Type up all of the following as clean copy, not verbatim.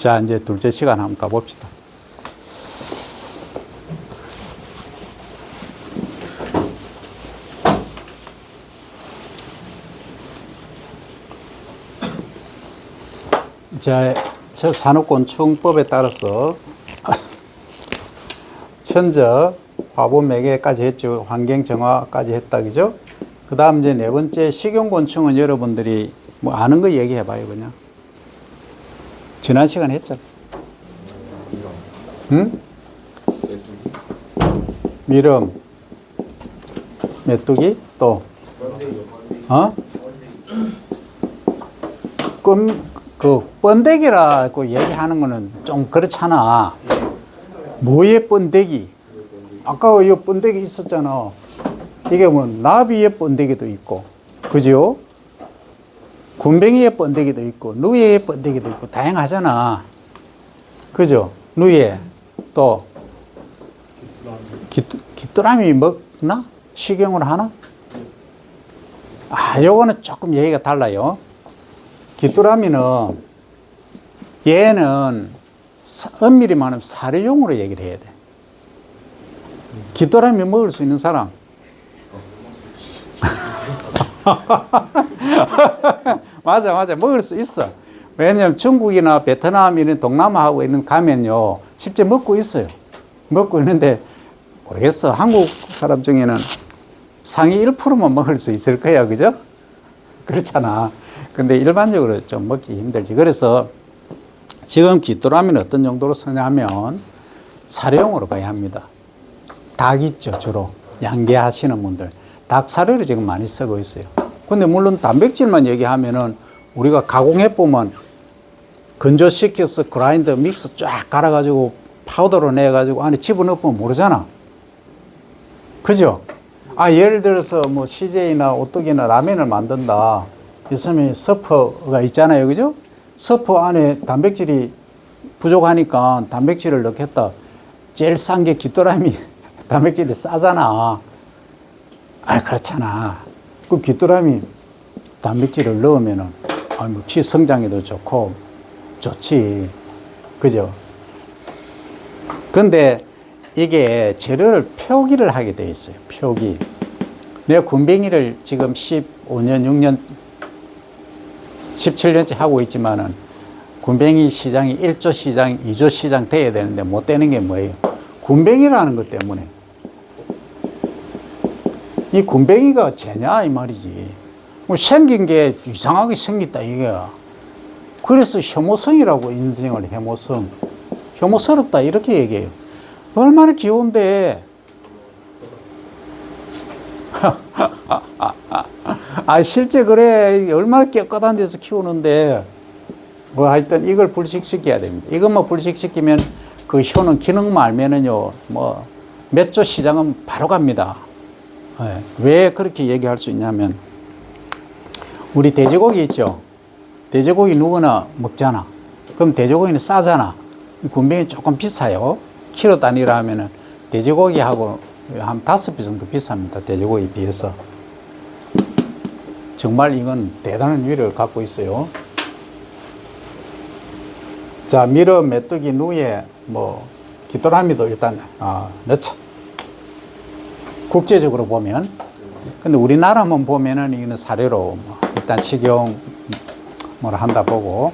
자, 이제 둘째 시간 한번 가봅시다. 자, 저 산업곤충법에 따라서 천적, 화분 매개까지 했죠. 환경 정화까지 했다, 그죠? 그 다음 이제 네 번째 식용곤충은 여러분들이 뭐 아는 거 얘기해봐요, 그냥. 지난 시간에 했잖아. 응? 미름, 메뚜기, 또, 번데기라고 얘기하는 거는 좀 그렇잖아. 뭐의 번데기? 아까 이 번데기 있었잖아. 이게 뭐 나비의 번데기도 있고, 그죠? 굼벵이의 번데기도 있고, 누에의 번데기도 있고, 다양하잖아. 그죠? 누에, 또, 귀뚜라미 먹나? 식용을 하나? 아, 요거는 조금 얘기가 달라요. 귀뚜라미는, 얘는 엄밀히 말하면 사료용으로 얘기를 해야 돼. 귀뚜라미 먹을 수 있는 사람? 맞아. 먹을 수 있어. 왜냐면 중국이나 베트남 이런 동남아하고 있는 가면요, 실제 먹고 있어요. 먹고 있는데, 모르겠어. 한국 사람 중에는 상위 1%만 먹을 수 있을 거야. 그죠? 그렇잖아. 근데 일반적으로 좀 먹기 힘들지. 그래서 지금 귀뚜라미는 어떤 정도로 쓰냐면 사료용으로 봐야 합니다. 닭 있죠, 주로. 양계하시는 분들. 닭 사료를 지금 많이 쓰고 있어요. 근데 물론 단백질만 얘기하면은 우리가 가공해보면 건조시켜서 그라인더 믹스 쫙 갈아가지고 파우더로 내가지고 안에 집어넣으면 모르잖아. 그죠? 아, 예를 들어서 뭐 CJ나 오뚜기나 라면을 만든다. 있으면 서퍼가 있잖아요. 그죠? 서퍼 안에 단백질이 부족하니까 단백질을 넣겠다. 제일 싼 게 귀뚜라미 단백질이 싸잖아. 아, 그렇잖아. 그 귀뚜라미 단백질을 넣으면은, 뭐, 치 성장에도 좋고, 좋지. 그죠? 근데 이게 재료를 표기를 하게 돼 있어요. 표기. 내가 굼벵이를 지금 15년, 6년, 17년째 하고 있지만은, 굼벵이 시장이 1조 시장, 2조 시장 돼야 되는데 못 되는 게 뭐예요? 굼벵이라는 것 때문에. 이 굼벵이가 쟤냐 이 말이지. 뭐 생긴 게 이상하게 생겼다 이거야. 그래서 혐오성이라고 인생을 혐오성. 혐오스럽다 이렇게 얘기해요. 얼마나 귀여운데. 아, 실제 그래. 얼마나 깨끗한 데서 키우는데. 뭐 하여튼 이걸 불식시켜야 됩니다. 이것만 불식시키면 그 효능 기능만 알면은요, 뭐 몇 조 시장은 바로 갑니다. 네. 왜 그렇게 얘기할 수 있냐면, 우리 돼지고기 있죠? 돼지고기 누구나 먹잖아. 그럼 돼지고기는 싸잖아. 굼벵이 조금 비싸요. 키로 단위로 하면은 돼지고기하고 한 5배 정도 비쌉니다. 돼지고기에 비해서. 정말 이건 대단한 위력을 갖고 있어요. 자, 미러, 메뚜기, 누에, 뭐, 귀뚜라미도 일단, 넣자. 국제적으로 보면. 근데 우리나라만 보면은 이거는 사료로 뭐 일단 식용 뭐라 한다 보고.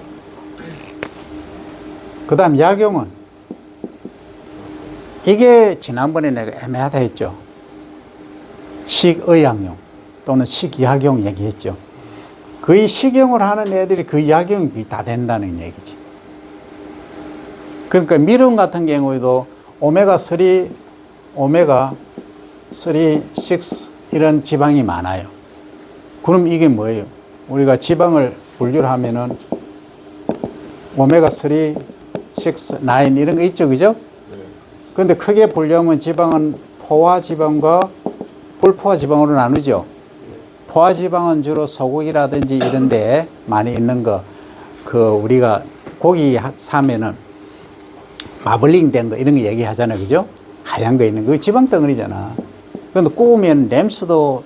그 다음 약용은 이게 지난번에 내가 애매하다 했죠. 식의약용 또는 식약용 얘기했죠. 거의 식용을 하는 애들이 그 약용이 다 된다는 얘기지. 그러니까 미름 같은 경우에도 오메가3, 오메가3, 6 이런 지방이 많아요. 그럼 이게 뭐예요? 우리가 지방을 분류를 하면은 오메가3, 6, 9 이런 거 있죠, 그죠? 그런데 크게 분류하면 지방은 포화 지방과 불포화 지방으로 나누죠. 포화 지방은 주로 소고기라든지 이런 데 많이 있는 거, 우리가 고기 사면은 마블링 된 거 이런 거 얘기하잖아요, 그죠? 하얀 거 있는 거, 지방 덩어리잖아. 그런데 구우면 냄새도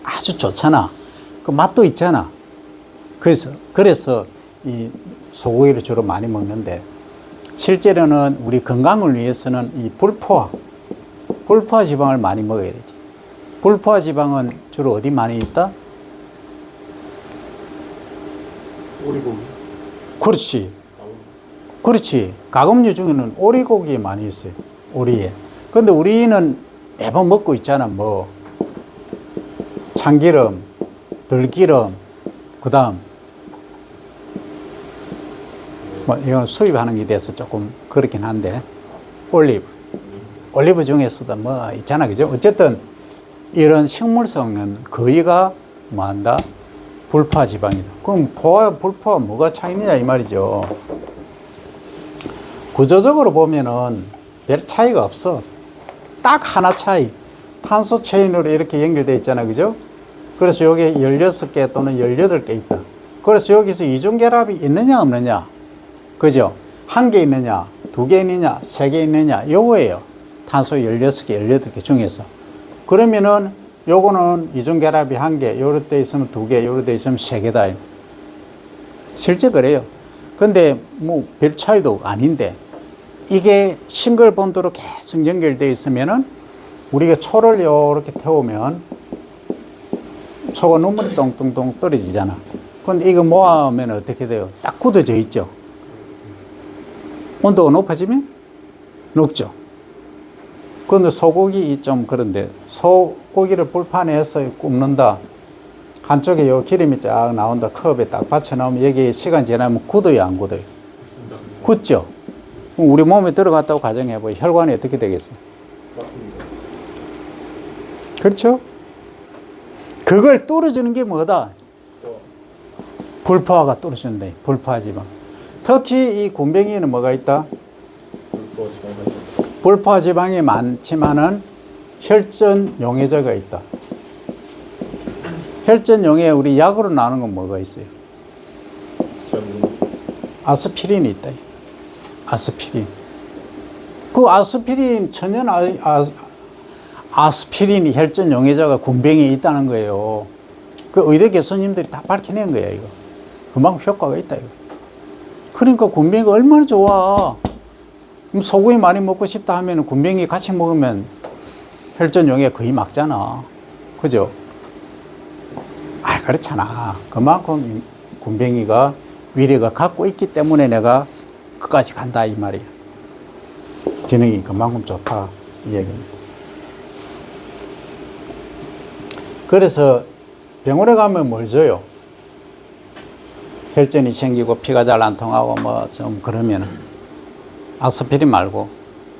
아주 좋잖아. 그 맛도 있잖아. 그래서 이 소고기를 주로 많이 먹는데 실제로는 우리 건강을 위해서는 이 불포화 지방을 많이 먹어야 되지. 불포화 지방은 주로 어디 많이 있다? 오리고기. 그렇지. 그렇지. 가금류 중에는 오리고기에 많이 있어요. 오리에. 근데 우리는 매번 먹고 있잖아. 뭐 참기름, 들기름, 그 다음 뭐 이건 수입하는 게 돼서 조금 그렇긴 한데 올리브 중에서도 뭐 있잖아. 그죠? 어쨌든 이런 식물성은 거의가 뭐한다? 불포화 지방이다. 그럼 포화, 불포화 뭐가 차이냐 이 말이죠. 구조적으로 보면은 별 차이가 없어. 딱 하나 차이. 탄소 체인으로 이렇게 연결되어 있잖아. 그죠? 그래서 여기 16개 또는 18개 있다. 그래서 여기서 이중결합이 있느냐 없느냐. 그죠? 한 개 있느냐, 2개 있느냐, 3개 있느냐. 요거예요. 탄소 16개, 18개 중에서. 그러면은 요거는 이중결합이 1개, 요럴 때 있으면 2개, 요럴 때 있으면 3개다. 실제 그래요. 근데 뭐 별 차이도 아닌데 이게 싱글 본드로 계속 연결되어 있으면은 우리가 초를 요렇게 태우면 초가 눈물이 똥똥똥 떨어지잖아. 근데 이거 모아면 어떻게 돼요? 딱 굳어져 있죠. 온도가 높아지면 녹죠. 그런데 소고기 좀 그런데 소고기를 불판에 해서 굽는다. 한쪽에 요 기름이 쫙 나온다. 컵에 딱 받쳐 놓으면 여기 시간 지나면 굳어요, 안 굳어요? 굳죠? 그럼 우리 몸에 들어갔다고 가정해봐요. 혈관이 어떻게 되겠어요? 그렇죠? 그걸 뚫어주는 게 뭐다? 불포화가 뚫어준다. 불포화 지방. 특히 이 굼벵이에는 뭐가 있다? 불포화 지방이 많지만은 혈전 용해제가 있다. 혈전 용해 우리 약으로 나오는 건 뭐가 있어요? 아스피린이 있다. 아스피린. 그 아스피린 천연 아스피린이 혈전 용해제가 굼벵이에 있다는 거예요. 그 의대 교수님들이 다 밝혀낸 거야 이거. 그만큼 효과가 있다 이거. 그러니까 굼벵이가 얼마나 좋아. 소고기 많이 먹고 싶다 하면 굼벵이 같이 먹으면 혈전 용해 거의 막잖아. 그죠? 아, 그렇잖아. 그만큼 굼벵이가 위력을 갖고 있기 때문에 내가 끝까지 간다 이 말이야. 기능이 그만큼 좋다 이 얘기입니다. 그래서 병원에 가면 뭘 줘요? 혈전이 생기고 피가 잘 안 통하고 뭐 좀 그러면은 아스피린 말고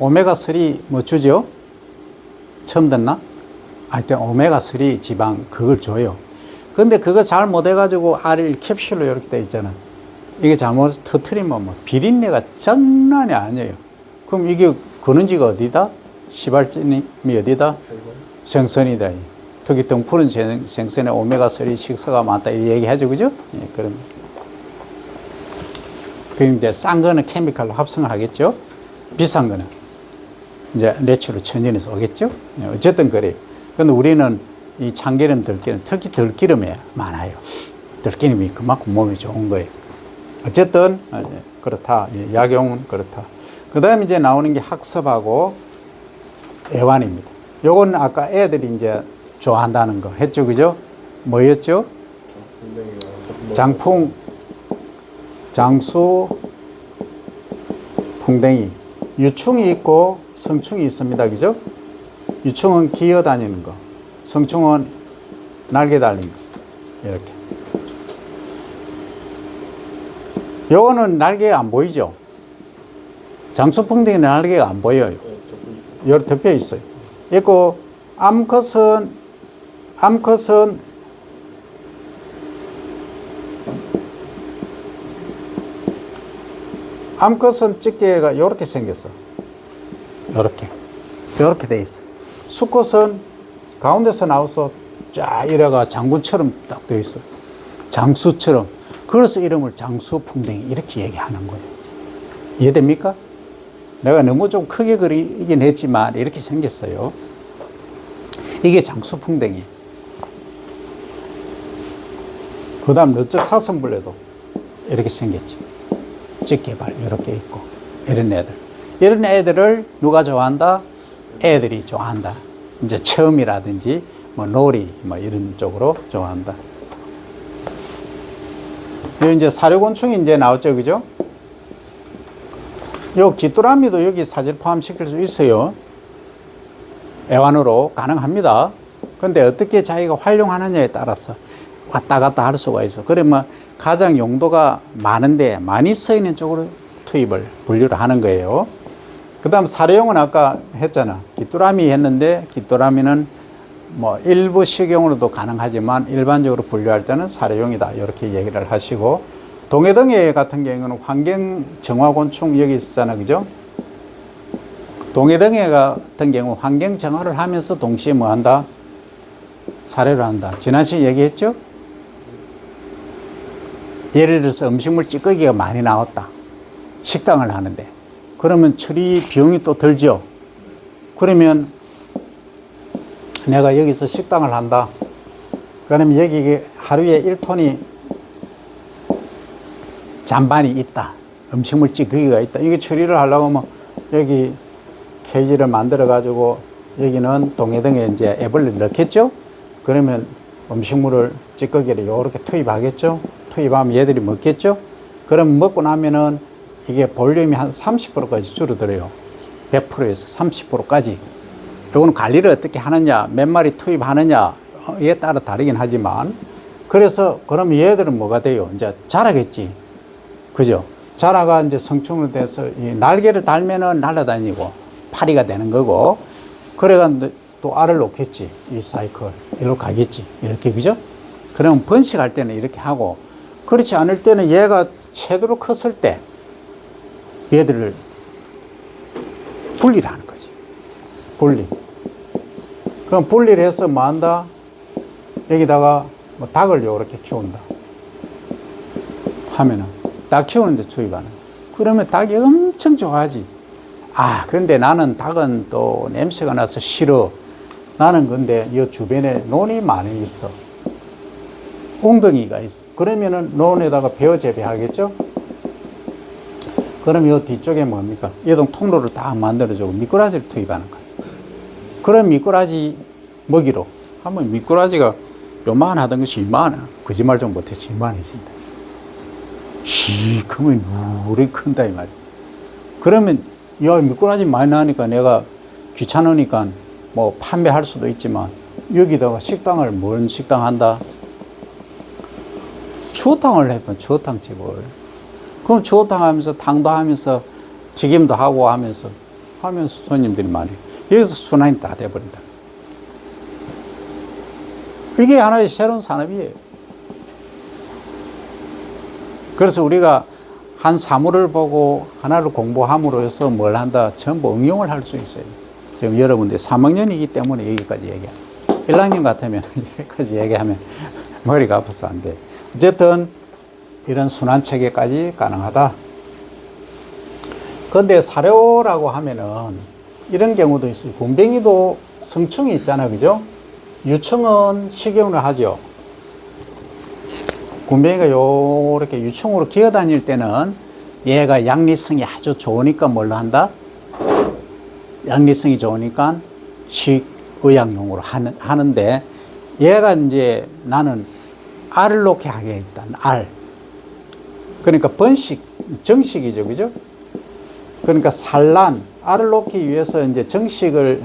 오메가3 뭐 주죠? 처음 듣나? 하여튼 오메가3 지방 그걸 줘요. 근데 그거 잘 못해가지고 알을 캡슐로 이렇게 돼 있잖아. 이게 잘못 터트리면 뭐 비린내가 장난이 아니에요. 그럼 이게 근원지가 어디다? 시발점이 어디다? 생선이다. 특히 등푸른 생선에 오메가3 식소가 많다 이 얘기하죠, 그죠? 예, 그런. 그 이제 싼 거는 케미칼로 합성을 하겠죠. 비싼 거는 이제 내추럴 천연에서 오겠죠. 예, 어쨌든 그래요. 근데 우리는 이 참기름, 들기름, 특히 들기름에 많아요. 들기름이 그만큼 몸에 좋은 거예요. 어쨌든 그렇다. 예, 약용은 그렇다. 그 다음에 이제 나오는 게 학습하고 애완입니다. 요건 아까 애들이 이제 좋아한다는 거 했죠, 그죠? 뭐였죠? 장풍, 장수, 풍뎅이. 유충이 있고 성충이 있습니다, 그죠? 유충은 기어다니는 거, 성충은 날개 달린 거. 이렇게. 요거는 날개가 안 보이죠? 장수풍뎅이는 날개가 안 보여요. 여러 덮여 있어요. 있고, 암컷은 집게가 이렇게 생겼어. 이렇게 돼 있어. 수컷은 가운데서 나와서 쫙 이래가 장군처럼 딱 돼 있어. 장수처럼. 그래서 이름을 장수풍뎅이 이렇게 얘기하는 거예요. 이해됩니까? 내가 너무 좀 크게 그리긴 했지만 이렇게 생겼어요. 이게 장수풍뎅이. 그 다음 넓적 사슴벌레도 이렇게 생겼지. 직개발 이렇게 있고 이런 애들. 이런 애들을 누가 좋아한다? 애들이 좋아한다. 이제 체험이라든지 뭐 놀이 뭐 이런 쪽으로 좋아한다. 이 이제 사료곤충이 이제 나왔죠, 그죠? 요 귀뚜라미도 여기 사실 포함시킬 수 있어요. 애완으로 가능합니다. 근데 어떻게 자기가 활용하느냐에 따라서 왔다 갔다 할 수가 있어. 그러면 가장 용도가 많은데 많이 쓰이는 쪽으로 투입을 분류를 하는 거예요. 그 다음 사료용은 아까 했잖아. 귀뚜라미 했는데 귀뚜라미는 뭐 일부 식용으로도 가능하지만 일반적으로 분류할 때는 사료용이다. 이렇게 얘기를 하시고, 동해등에 같은 경우는 환경 정화곤충 여기 있었잖아. 그죠? 동해등에 같은 경우 환경 정화를 하면서 동시에 뭐 한다? 사료를 한다. 지난 시간에 얘기했죠? 예를 들어서 음식물 찌꺼기가 많이 나왔다. 식당을 하는데. 그러면 처리 비용이 또 들죠. 그러면 내가 여기서 식당을 한다. 그러면 여기 하루에 1톤이 잔반이 있다. 음식물 찌꺼기가 있다. 이게 처리를 하려고 하면 여기 케이지를 만들어 가지고 여기는 동해등에 이제 애벌레를 넣겠죠. 그러면 음식물을 찌꺼기를 이렇게 투입하겠죠. 투입하면 얘들이 먹겠죠. 그럼 먹고 나면은 이게 볼륨이 한 30%까지 줄어들어요. 100%에서 30%까지. 이거는 관리를 어떻게 하느냐, 몇 마리 투입하느냐에 따라 다르긴 하지만, 그래서 그럼 얘들은 뭐가 돼요? 이제 자라겠지. 그죠? 자라가 이제 성충으로 돼서 이 날개를 달면은 날아다니고 파리가 되는 거고, 그래가 또 알을 놓겠지. 이 사이클. 이리로 가겠지. 이렇게, 그죠? 그럼 번식할 때는 이렇게 하고, 그렇지 않을 때는 얘가 최대로 컸을 때 얘들을 분리를 하는 거지. 분리. 그럼 분리를 해서 뭐 한다? 여기다가 뭐 닭을 요렇게 키운다. 하면은 닭 키우는데 투입하는. 그러면 닭이 엄청 좋아하지. 아, 그런데 나는 닭은 또 냄새가 나서 싫어. 나는 근데 이 주변에 논이 많이 있어. 웅덩이가 있어. 그러면은 논에다가 베어 재배하겠죠? 그럼 이 뒤쪽에 뭡니까? 이동 통로를 딱 만들어주고 미꾸라지를 투입하는 거예요. 그런 미꾸라지 먹이로 하면 미꾸라지가 요만하던 것이 이만해. 거짓말 좀 못해서 이만해진다. 그러면 우리 큰다 이 말이야. 그러면 야, 미꾸라지 많이 나니까 내가 귀찮으니까 뭐 판매할 수도 있지만 여기다가 식당을 뭔 식당 한다? 추어탕을 해본 추어탕집을. 그럼 추어탕 하면서 탕도 하면서 튀김도 하고 하면서 손님들이 많이. 여기서 순환이 다 돼버린다. 이게 하나의 새로운 산업이에요. 그래서 우리가 한 사물을 보고 하나를 공부함으로 해서 뭘 한다? 전부 응용을 할 수 있어요. 지금 여러분들이 3학년이기 때문에 여기까지 얘기해요. 1학년 같으면 여기까지 얘기하면 머리가 아파서 안 돼. 어쨌든 이런 순환 체계까지 가능하다. 그런데 사료라고 하면은 이런 경우도 있어요. 굼벵이도 성충이 있잖아, 그죠? 유충은 식용을 하죠. 굼벵이가 요렇게 유충으로 기어다닐 때는 얘가 양리성이 아주 좋으니까 뭘로 한다? 양리성이 좋으니까 식의약용으로 하는데, 얘가 이제 나는 알을 놓게 하겠다. 알. 그러니까 번식, 정식이죠, 그죠? 그러니까 산란, 알을 놓기 위해서 이제 정식을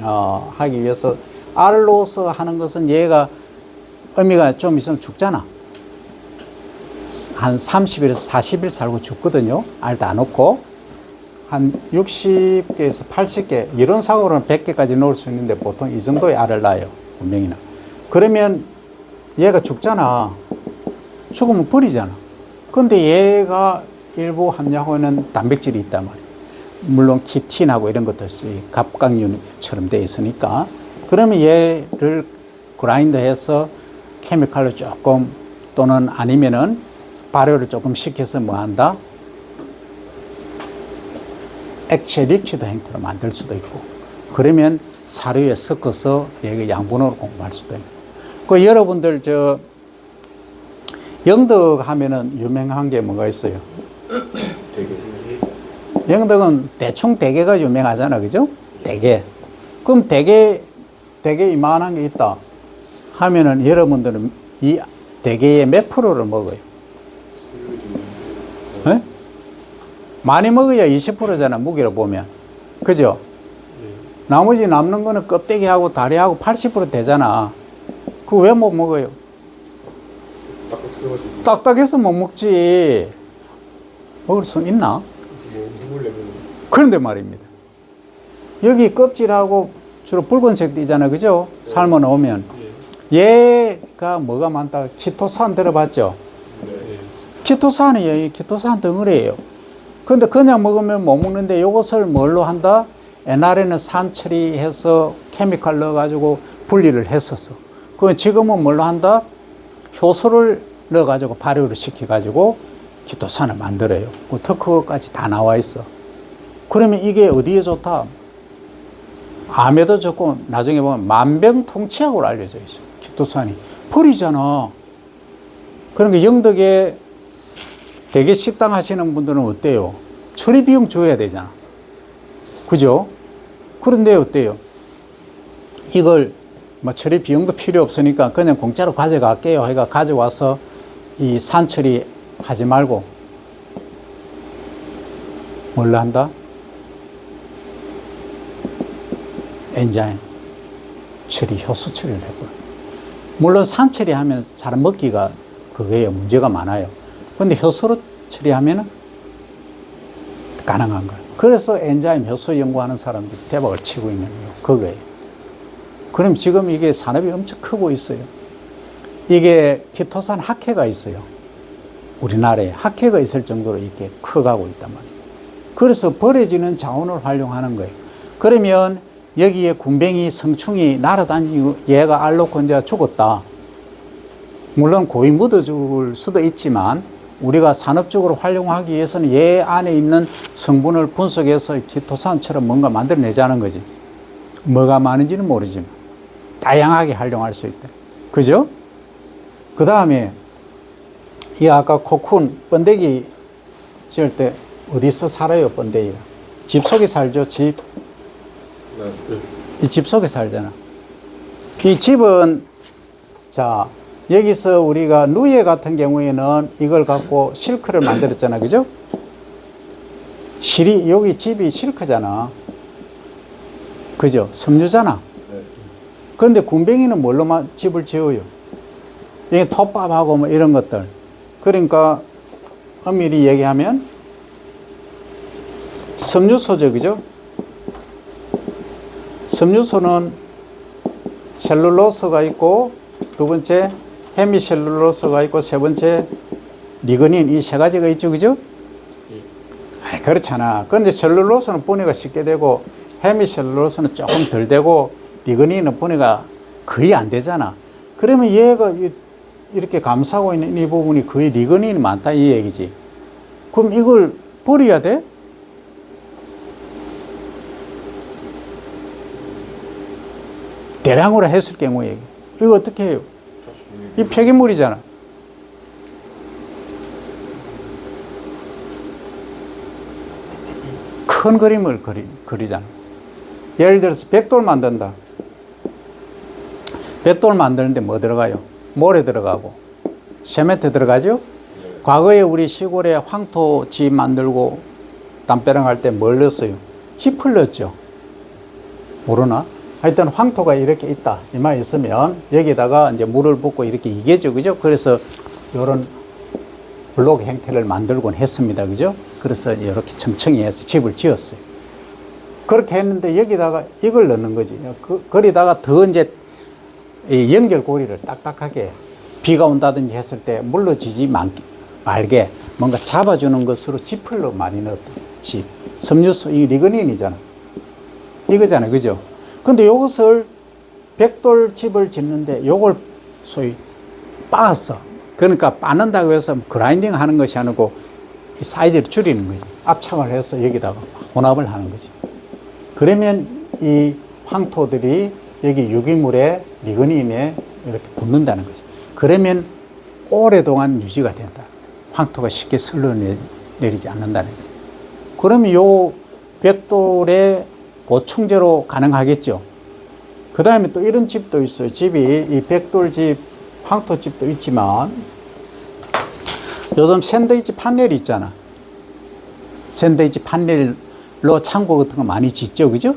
하기 위해서 알을 놓아서 하는 것은 얘가 의미가 좀 있으면 죽잖아. 한 30일에서 40일 살고 죽거든요. 알 다 놓고. 한 60개에서 80개, 이런 사고로는 100개까지 놓을 수 있는데 보통 이 정도의 알을 낳아요. 분명히는. 그러면 얘가 죽잖아. 죽으면 버리잖아. 근데 얘가 일부 함유하고 있는 단백질이 있단 말이에요. 물론 키틴하고 이런 것도 갑각류처럼 되어 있으니까. 그러면 얘를 그라인더해서 케미칼로 조금, 또는 아니면은 발효를 조금 시켜서 뭐 한다? 액체 릭치드 형태로 만들 수도 있고, 그러면 사료에 섞어서 얘가 양분으로 공부할 수도 있고. 그 여러분들 영덕 하면은 유명한 게 뭐가 있어요? 되게 영덕은 대충 대게가 유명하잖아, 그죠? 대게. 그럼 대게 이만한 게 있다 하면은 여러분들은 이 대게의 몇 프로를 먹어요? 네? 많이 먹어야 20%잖아, 무게로 보면. 그죠? 나머지 남는 거는 껍데기하고 다리하고 80% 되잖아. 그거 왜 못 먹어요? 딱딱해가지고 딱딱해서 못 먹지. 먹을 수 있나? 뭐 먹으려면 그런데 말입니다. 여기 껍질하고 주로 붉은색 띠잖아, 그죠? 삶아 놓으면. 얘가 뭐가 많다? 키토산 들어봤죠? 키토산이 여기 키토산 덩어리예요. 근데 그냥 먹으면 못 먹는데 이것을 뭘로 한다? 옛날에는 산 처리해서 케미칼 넣어가지고 분리를 했었어. 그 지금은 뭘로 한다? 효소를 넣어가지고 발효를 시켜가지고 키토산을 만들어요. 그 특허까지 다 나와 있어. 그러면 이게 어디에 좋다? 암에도 좋고 나중에 보면 만병통치약으로 알려져 있어. 키토산이 버리잖아. 그러니까 영덕에 대게 식당 하시는 분들은 어때요? 처리 비용 줘야 되잖아. 그죠? 그런데 어때요? 이걸 뭐 처리 비용도 필요 없으니까 그냥 공짜로 가져갈게요. 해가 가져와서 이 산처리 하지 말고 뭘로 한다? 엔자임 처리, 효소 처리를 해버려. 물론 산 처리하면 사람 먹기가 그거에 문제가 많아요. 근데 효소로 처리하면은 가능한 거예요. 그래서 엔자임 효소 연구하는 사람들이 대박을 치고 있는 거예요. 그거예요. 그럼 지금 이게 산업이 엄청 크고 있어요. 이게 키토산 학회가 있어요. 우리나라에 학회가 있을 정도로 이렇게 커가고 있단 말이에요. 그래서 버려지는 자원을 활용하는 거예요. 그러면 여기에 군뱅이, 성충이 날아다니고 얘가 알 놓고 이제 죽었다. 물론 고이 묻어줄 수도 있지만 우리가 산업적으로 활용하기 위해서는 얘 안에 있는 성분을 분석해서 키토산처럼 뭔가 만들어내자는 거지. 뭐가 많은지는 모르지만 다양하게 활용할 수 있다. 그죠? 그 다음에 이 아까 코쿤 번데기 지을 때 어디서 살아요, 번데기가? 집 속에 살죠, 집. 이 집 속에 살잖아. 이 집은 자 여기서 우리가 누에 같은 경우에는 이걸 갖고 실크를 만들었잖아, 그죠? 실이 여기 집이 실크잖아, 그죠? 섬유잖아. 그런데 군뱅이는 뭘로만 집을 지어요? 여기 톱밥하고 뭐 이런 것들. 그러니까 엄밀히 얘기하면 섬유소죠, 그죠? 섬유소는 셀룰로스가 있고 두 번째 헤미셀룰로스가 있고 세 번째 리그닌, 이 세 가지가 있죠, 그죠? 아이, 그렇잖아. 그런데 셀룰로스는 분해가 쉽게 되고 헤미셀룰로스는 조금 덜 되고 리그닌은 분해가 거의 안 되잖아. 그러면 얘가 이렇게 감싸고 있는 이 부분이 거의 리그닌이 많다 이 얘기지. 그럼 이걸 버려야 돼? 대량으로 했을 경우에 이거 어떻게 해요? 이 폐기물이잖아. 큰 그림을 그리잖아. 예를 들어서 백돌 만든다. 백돌 만드는데 뭐 들어가요? 모래 들어가고 세멘트 들어가죠? 과거에 우리 시골에 황토 집 만들고 담벼락 할 때 뭘 넣었어요? 짚을 넣었죠. 모르나? 하여튼 황토가 이렇게 있다. 이만 있으면 여기다가 이제 물을 붓고 이렇게 이게죠. 그죠? 그래서 이런 블록 형태를 만들곤 했습니다. 그죠? 그래서 이렇게 청청히 해서 집을 지었어요. 그렇게 했는데 여기다가 이걸 넣는 거지. 거기다가 더 이제 이 연결고리를 딱딱하게 비가 온다든지 했을 때 물러지지 말게 뭔가 잡아주는 것으로 지플로 많이 넣었다. 집. 섬유소, 이 리그닌이잖아. 이거잖아. 그죠? 근데 이것을 백돌집을 짓는데 요걸 소위 빻았어. 그러니까 빻는다고 해서 그라인딩 하는 것이 아니고 이 사이즈를 줄이는 거지. 압착을 해서 여기다가 혼합을 하는 거지. 그러면 이 황토들이 여기 유기물에 리그닌에 이렇게 붙는다는 거지. 그러면 오랫동안 유지가 된다. 황토가 쉽게 흘러내리지 않는다는 거지. 그러면 요 벽돌의 보충제로 가능하겠죠. 그 다음에 또 이런 집도 있어요. 집이 이 벽돌집, 황토집도 있지만 요즘 샌드위치 판넬이 있잖아. 샌드위치 판넬로 창고 같은 거 많이 짓죠, 그죠?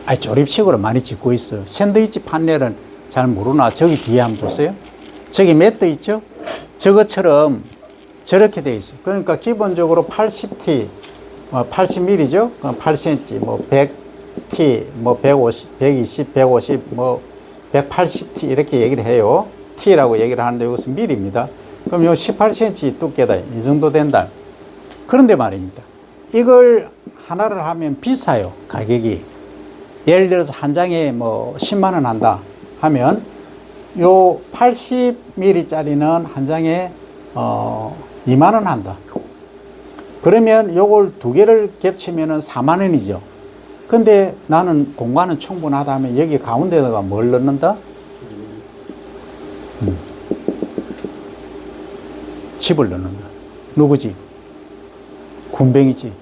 아니, 조립식으로 많이 짓고 있어요. 샌드위치 판넬은 잘 모르나? 저기 뒤에 한번 보세요. 저기 매트 있죠? 저것처럼 저렇게 돼 있어요. 그러니까 기본적으로 80T, 80mm죠? 8cm, 뭐 100T, 뭐 150, 120, 150, 뭐 180T 이렇게 얘기를 해요. T라고 얘기를 하는데 이것은 밀입니다. 그럼 요 18cm 두께다. 이 정도 된다. 그런데 말입니다. 이걸 하나를 하면 비싸요. 가격이. 예를 들어서 한 장에 뭐 10만 원 한다 하면 요 80mm 짜리는 한 장에 2만 원 한다. 그러면 요걸 두 개를 겹치면은 4만 원이죠. 근데 나는 공간은 충분하다 하면 여기 가운데다가 뭘 넣는다? 집을 넣는다. 누구지? 군뱅이지.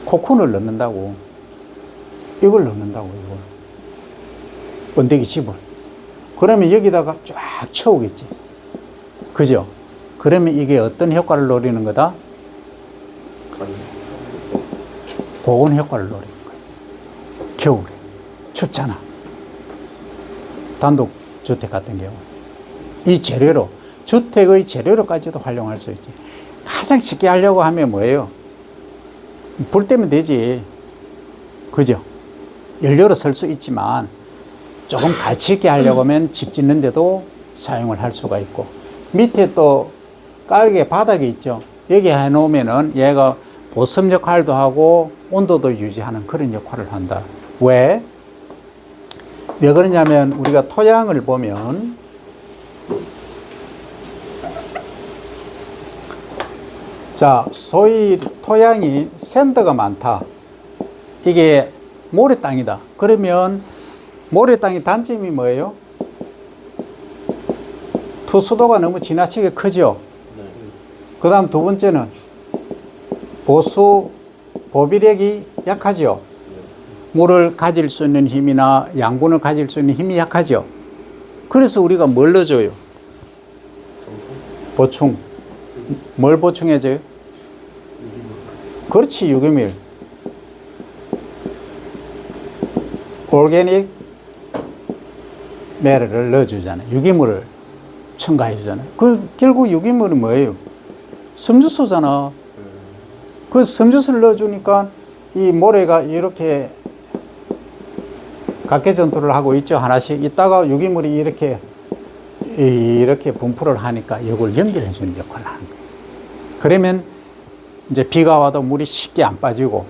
코쿤을 넣는다고. 이걸 넣는다고, 이걸. 번데기 집을. 그러면 여기다가 쫙 채우겠지. 그죠? 그러면 이게 어떤 효과를 노리는 거다? 보온 효과를 노리는 거예요. 겨울에. 춥잖아. 단독주택 같은 경우. 이 재료로, 주택의 재료로까지도 활용할 수 있지. 가장 쉽게 하려고 하면 뭐예요? 불 때면 되지. 그죠? 연료로 쓸 수 있지만 조금 가치 있게 하려고 하면 집 짓는데도 사용을 할 수가 있고, 밑에 또 깔개 바닥이 있죠. 여기 해 놓으면은 얘가 보습 역할도 하고 온도도 유지하는 그런 역할을 한다. 왜? 왜 그러냐면 우리가 토양을 보면 자, 소위 토양이 샌드가 많다. 이게 모래 땅이다. 그러면 모래 땅의 단점이 뭐예요? 투수도가 너무 지나치게 크죠. 그 다음 두 번째는 보비력이 약하죠. 물을 가질 수 있는 힘이나 양분을 가질 수 있는 힘이 약하죠. 그래서 우리가 뭘 넣어줘요? 보충. 뭘 보충해줘요? 그렇지, 유기물. 오르게닉 메르를 넣어주잖아요. 유기물을 첨가해주잖아요. 결국 유기물은 뭐예요? 섬유소잖아. 그 섬유소를 넣어주니까 이 모래가 이렇게 각계 전투를 하고 있죠. 하나씩 있다가 유기물이 이렇게 분포를 하니까 이걸 연결해주는 역할을 하는 거예요. 그러면 이제 비가 와도 물이 쉽게 안 빠지고,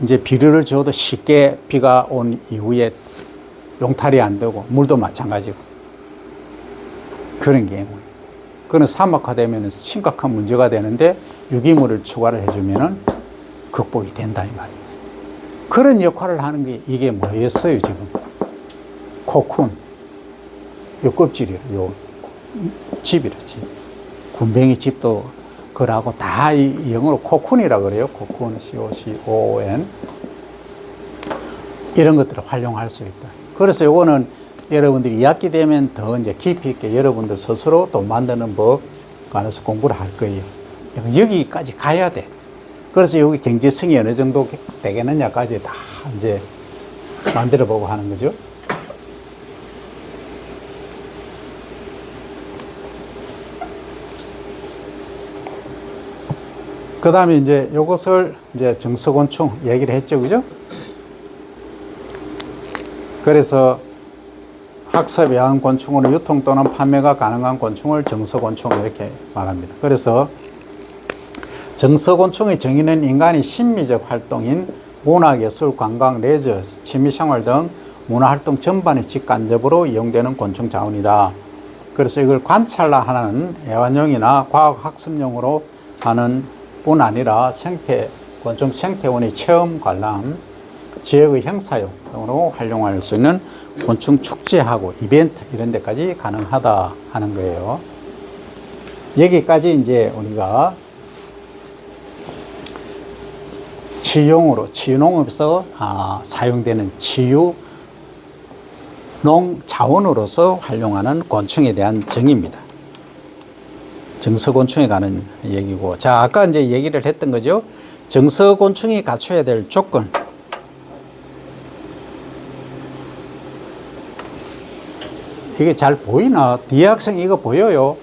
이제 비료를 줘도 쉽게 비가 온 이후에 용탈이 안 되고, 물도 마찬가지고. 그런 경우예요. 그건 사막화되면 심각한 문제가 되는데 유기물을 추가를 해주면 극복이 된다, 이 말이죠. 그런 역할을 하는 게 이게 뭐였어요, 지금? 코쿤. 요 껍질이요. 요 집이라, 집. 군뱅이 집도 그러고 다 이 영어로 코쿤이라 그래요. 코쿤, COCON. 이런 것들을 활용할 수 있다. 그래서 요거는 여러분들이 2학기 되면 더 이제 깊이 있게 여러분들 스스로 돈 만드는 법 관해서 공부를 할 거예요. 여기까지 가야 돼. 그래서 여기 경제성이 어느 정도 되겠느냐까지 다 이제 만들어 보고 하는 거죠. 그 다음에 이제 요것을 이제 정석곤충 얘기를 했죠. 그죠? 그래서 학습에 의한 곤충으로 유통 또는 판매가 가능한 곤충을 정석곤충 이렇게 말합니다. 그래서 정석곤충의 정의는 인간이 심미적 활동인 문화, 예술, 관광, 레저, 취미생활 등 문화활동 전반이 직간접으로 이용되는 곤충 자원이다. 그래서 이걸 관찰라 하는 애완용이나 과학학습용으로 하는 뿐 아니라 곤충 생태원의 체험 관람, 지역의 행사용 등으로 활용할 수 있는 곤충 축제하고 이벤트 이런 데까지 가능하다 하는 거예요. 여기까지 이제 우리가 치유농업에서 사용되는 치유농 자원으로서 활용하는 곤충에 대한 정의입니다. 정서곤충에 관한 얘기고, 자, 아까 이제 얘기를 했던 거죠. 정서곤충이 갖춰야 될 조건. 이게 잘 보이나? 뒤에 학생 이거 보여요?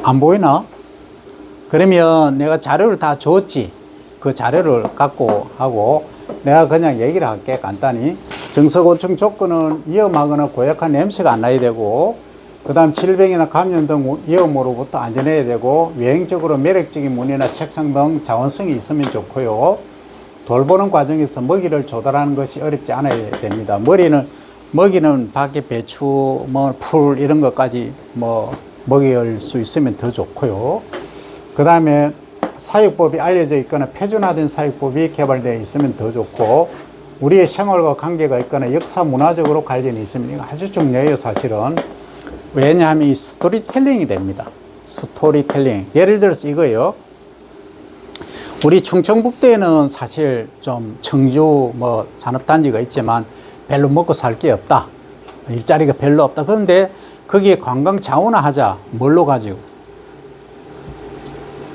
안 보이나? 그러면 내가 자료를 다 줬지. 그 자료를 갖고 하고 내가 그냥 얘기를 할게, 간단히. 정서곤충 조건은 위험하거나 고약한 냄새가 안 나야 되고, 그 다음 질병이나 감염 등 위험으로부터 안전해야 되고, 외형적으로 매력적인 무늬나 색상 등 자원성이 있으면 좋고요. 돌보는 과정에서 먹이를 조달하는 것이 어렵지 않아야 됩니다. 먹이는 밖에 배추, 풀 이런 것까지 먹일 수 있으면 더 좋고요. 그 다음에 사육법이 알려져 있거나 표준화된 사육법이 개발되어 있으면 더 좋고, 우리의 생활과 관계가 있거나 역사 문화적으로 관련이 있으면 이거 아주 중요해요, 사실은. 왜냐하면 이 스토리텔링이 됩니다. 스토리텔링. 예를 들어서 이거예요. 우리 충청북도에는 사실 좀 청주 산업단지가 있지만 별로 먹고 살 게 없다. 일자리가 별로 없다. 그런데 거기에 관광 자원화하자. 뭘로 가지고?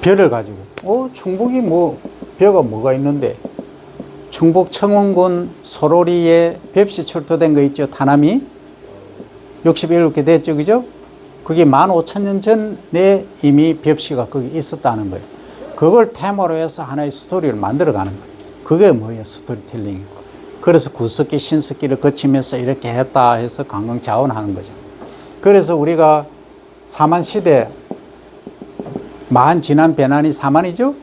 벼를 가지고. 충북이 벼가 뭐가 있는데? 충북 청원군 소로리에 벽시 출토된 거 있죠? 타나미? 67개 됐죠, 그죠? 그게 15,000년 전에 이미 벽시가 거기 있었다는 거예요. 그걸 테마로 해서 하나의 스토리를 만들어가는 거예요. 그게 뭐예요? 스토리텔링. 그래서 구석기, 신석기를 거치면서 이렇게 했다 해서 관광 자원하는 거죠. 그래서 우리가 사만시대, 만 지난 배난이 사만이죠?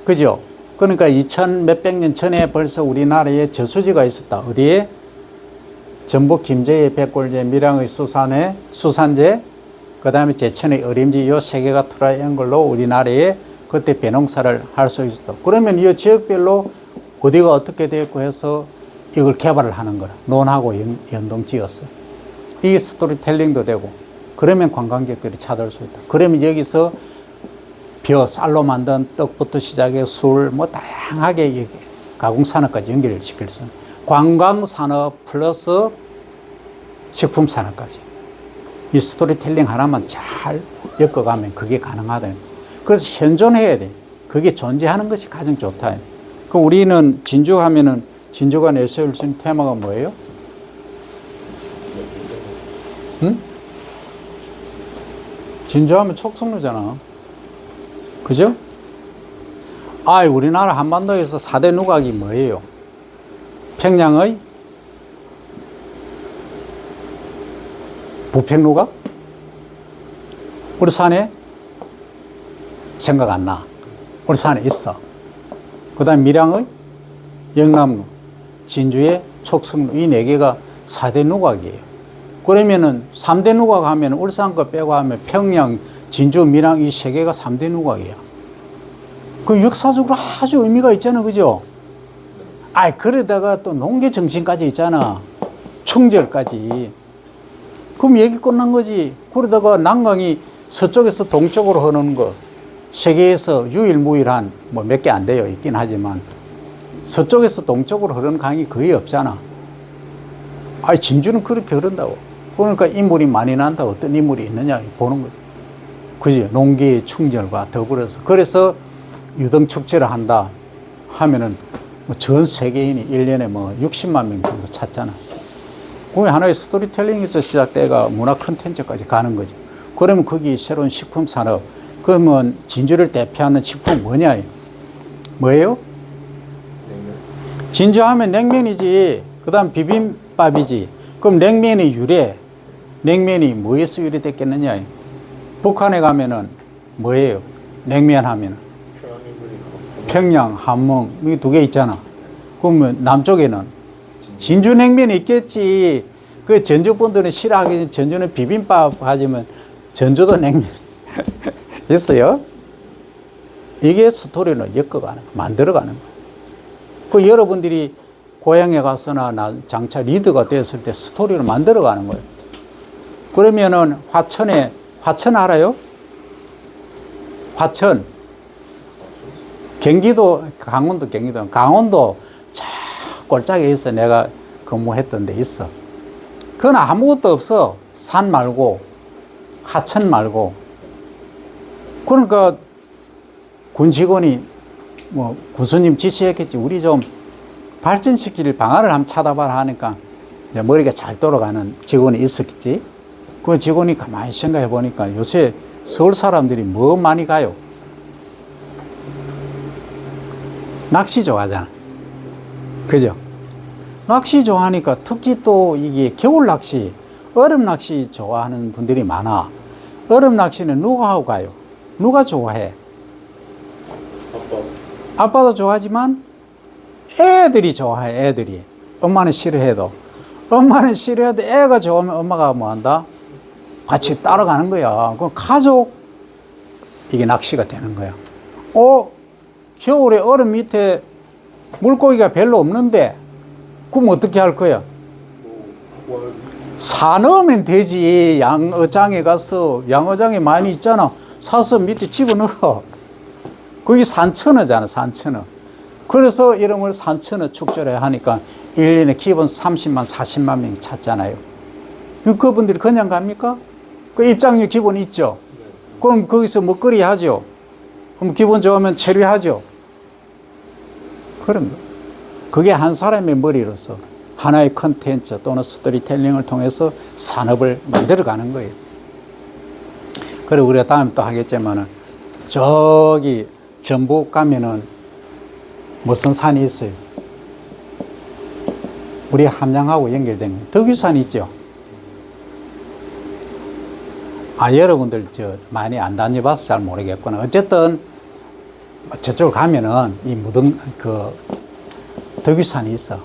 그죠? 그러니까 2000 몇백 년 전에 벌써 우리나라에 저수지가 있었다. 어디에? 전북 김제의 백골제, 밀양의 수산제, 그 다음에 제천의 어림지, 요 세 개가 트라이앵글로 우리나라에 그때 배농사를 할 수 있었다. 그러면 이 지역별로 어디가 어떻게 되었고 해서 이걸 개발을 하는 거라. 논하고 연동 지었어. 이게 스토리텔링도 되고, 그러면 관광객들이 찾아올 수 있다. 그러면 여기서 쌀로 만든 떡부터 시작해 술, 다양하게 가공산업까지 연결을 시킬 수 있는. 관광산업 플러스 식품산업까지. 이 스토리텔링 하나만 잘 엮어가면 그게 가능하다. 그래서 현존해야 돼. 그게 존재하는 것이 가장 좋다. 그럼 우리는 진주 하면은 진주가 내세울 수 있는 테마가 뭐예요? 응? 진주 하면 촉성루잖아. 그죠? 우리나라 한반도에서 4대 누각이 뭐예요? 평양의 부평누각? 우리 산에 생각 안 나. 우리 산에 있어. 그 다음 밀양의 영남루, 진주의 촉성루, 이 4개가 4대 누각이에요. 그러면은 3대 누각 하면 울산 거 빼고 하면 평양, 진주, 밀양 이 3개가 3대 누각이야. 그 역사적으로 아주 의미가 있잖아, 그죠? 그러다가 또 농계 정신까지 있잖아. 충절까지. 그럼 얘기 끝난 거지. 그러다가 난강이 서쪽에서 동쪽으로 흐르는 거, 세계에서 유일무이한 몇 개 안 돼요. 있긴 하지만 서쪽에서 동쪽으로 흐르는 강이 거의 없잖아. 진주는 그렇게 흐른다고. 그러니까 인물이 많이 난다. 어떤 인물이 있느냐 보는 거지. 그지? 농기의 충절과 더불어서. 그래서 유등축제를 한다 하면은 전 세계인이 1년에 60만 명 정도 찾잖아. 그게 하나의 스토리텔링에서 시작돼가 문화 콘텐츠까지 가는 거죠. 그러면 거기 새로운 식품 산업. 그러면 진주를 대표하는 식품 뭐예요? 냉면. 진주 하면 냉면이지. 그 다음 비빔밥이지. 그럼 냉면의 유래. 냉면이 뭐에서 유래됐겠느냐. 북한에 가면은 뭐예요? 냉면 하면은. 평양, 함흥, 이 2개 있잖아. 그러면 남쪽에는 진주 냉면이 있겠지. 그 전주 분들은 싫어하기 전주는 비빔밥 하지만 전주도 냉면 있어요. 이게 스토리를 엮어가는 거, 만들어가는 거. 그 여러분들이 고향에 가서나 장차 리더가 되었을 때 스토리를 만들어가는 거예요. 그러면은 화천 알아요? 화천. 경기도, 강원도 저 꼴짝에 있어. 내가 근무했던 데 있어. 그건 아무것도 없어. 산 말고, 하천 말고. 그러니까 군 직원이 뭐 군수님 지시했겠지. 우리 좀 발전시킬 방안을 한번 찾아봐라 하니까 이제 머리가 잘 돌아가는 직원이 있었겠지. 그 직원이 가만히 생각해 보니까 요새 서울 사람들이 뭐 많이 가요? 낚시 좋아하잖아. 그죠? 낚시 좋아하니까 특히 또 이게 겨울 낚시, 얼음 낚시 좋아하는 분들이 많아. 얼음 낚시는 누가 하고 가요? 누가 좋아해? 아빠도 좋아하지만 애들이 좋아해, 애들이. 엄마는 싫어해도. 엄마는 싫어해도 애가 좋아하면 엄마가 뭐 한다? 같이 따라가는 거야. 그 가족, 이게 낚시가 되는 거야. 겨울에 얼음 밑에 물고기가 별로 없는데, 그럼 어떻게 할 거야? 사 넣으면 되지. 양어장에 가서, 양어장에 많이 있잖아. 사서 밑에 집어넣어. 그게 산천어잖아, 산천어. 그래서 이름을 산천어 축제를 하니까 1년에 기본 30만, 40만 명이 찾잖아요. 그분들이 그냥 갑니까? 그 입장료 기본 있죠? 그럼 거기서 먹거리 하죠? 그럼 기분 좋으면 체류하죠? 그런 거. 그게 한 사람의 머리로서 하나의 컨텐츠 또는 스토리텔링을 통해서 산업을 만들어가는 거예요. 그리고 우리가 다음에 또 하겠지만은 저기 전북 가면은 무슨 산이 있어요? 우리 함양하고 연결된 덕유산 있죠? 여러분들 많이 안 다녀봐서 잘 모르겠구나. 어쨌든 저쪽 가면은 이 덕유산이 있어.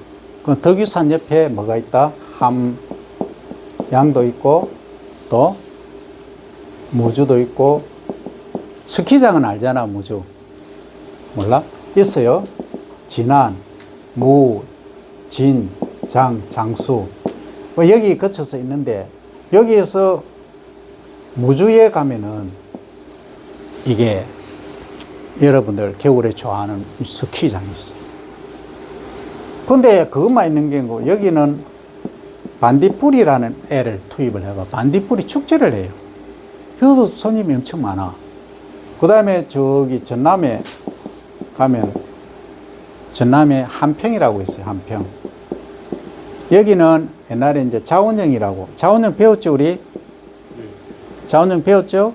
그 덕유산 옆에 뭐가 있다? 함양도 있고 또 무주도 있고 스키장은 알잖아. 무주 몰라? 있어요. 진안, 무, 진, 장, 장수 뭐 여기 거쳐서 있는데 여기에서 무주에 가면은 이게 여러분들 겨울에 좋아하는 스키장이 있어. 근데 그것만 있는 게 아니고 여기는 반딧불이라는 애를 투입을 해봐. 반딧불이 축제를 해요. 그것도 손님이 엄청 많아. 그 다음에 저기 전남에 가면 전남에 한평이라고 있어요. 한평. 여기는 옛날에 이제 자원형이라고. 자원형 배웠죠, 우리? 자원형 배웠죠?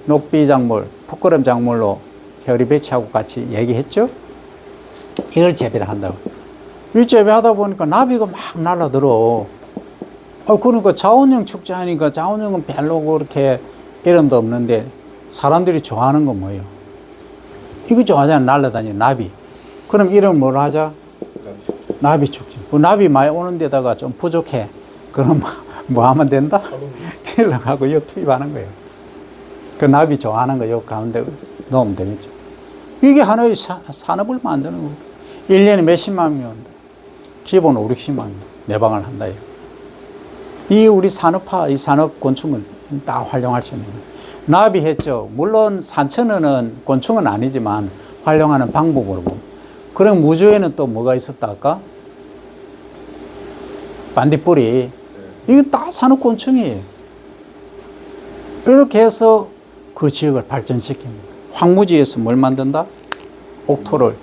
녹비작물, 풋거름 작물로 혈이 배치하고 같이 얘기했죠? 이걸 재배를 한다고. 이 재배하다 보니까 나비가 막 날아들어. 그러니까 자원형 축제 하니까 자원형은 별로 그렇게 이름도 없는데 사람들이 좋아하는 건 뭐예요? 이거 좋아하잖아. 날아다니는 나비. 그럼 이름 뭐로 하자? 나비 축제. 그 나비 많이 오는 데다가 좀 부족해. 그럼 뭐 하면 된다? 필름하고 이거 투입하는 거예요. 그 나비 좋아하는 거 요 가운데 넣으면 되겠죠. 이게 하나의 산업을 만드는 거예요. 1년에 몇십만 명 온다. 기본 5, 60만 명 내방을 한다. 이 우리 산업화, 이 산업 곤충을 다 활용할 수 있는 거예요. 나비 했죠. 물론 산천어는 곤충은 아니지만 활용하는 방법으로 보면. 그럼 무주에는 또 뭐가 있었다 아까? 반딧불이. 이게 다 산업곤충이에요. 이렇게 해서 그 지역을 발전시킵니다. 황무지에서 뭘 만든다? 옥토를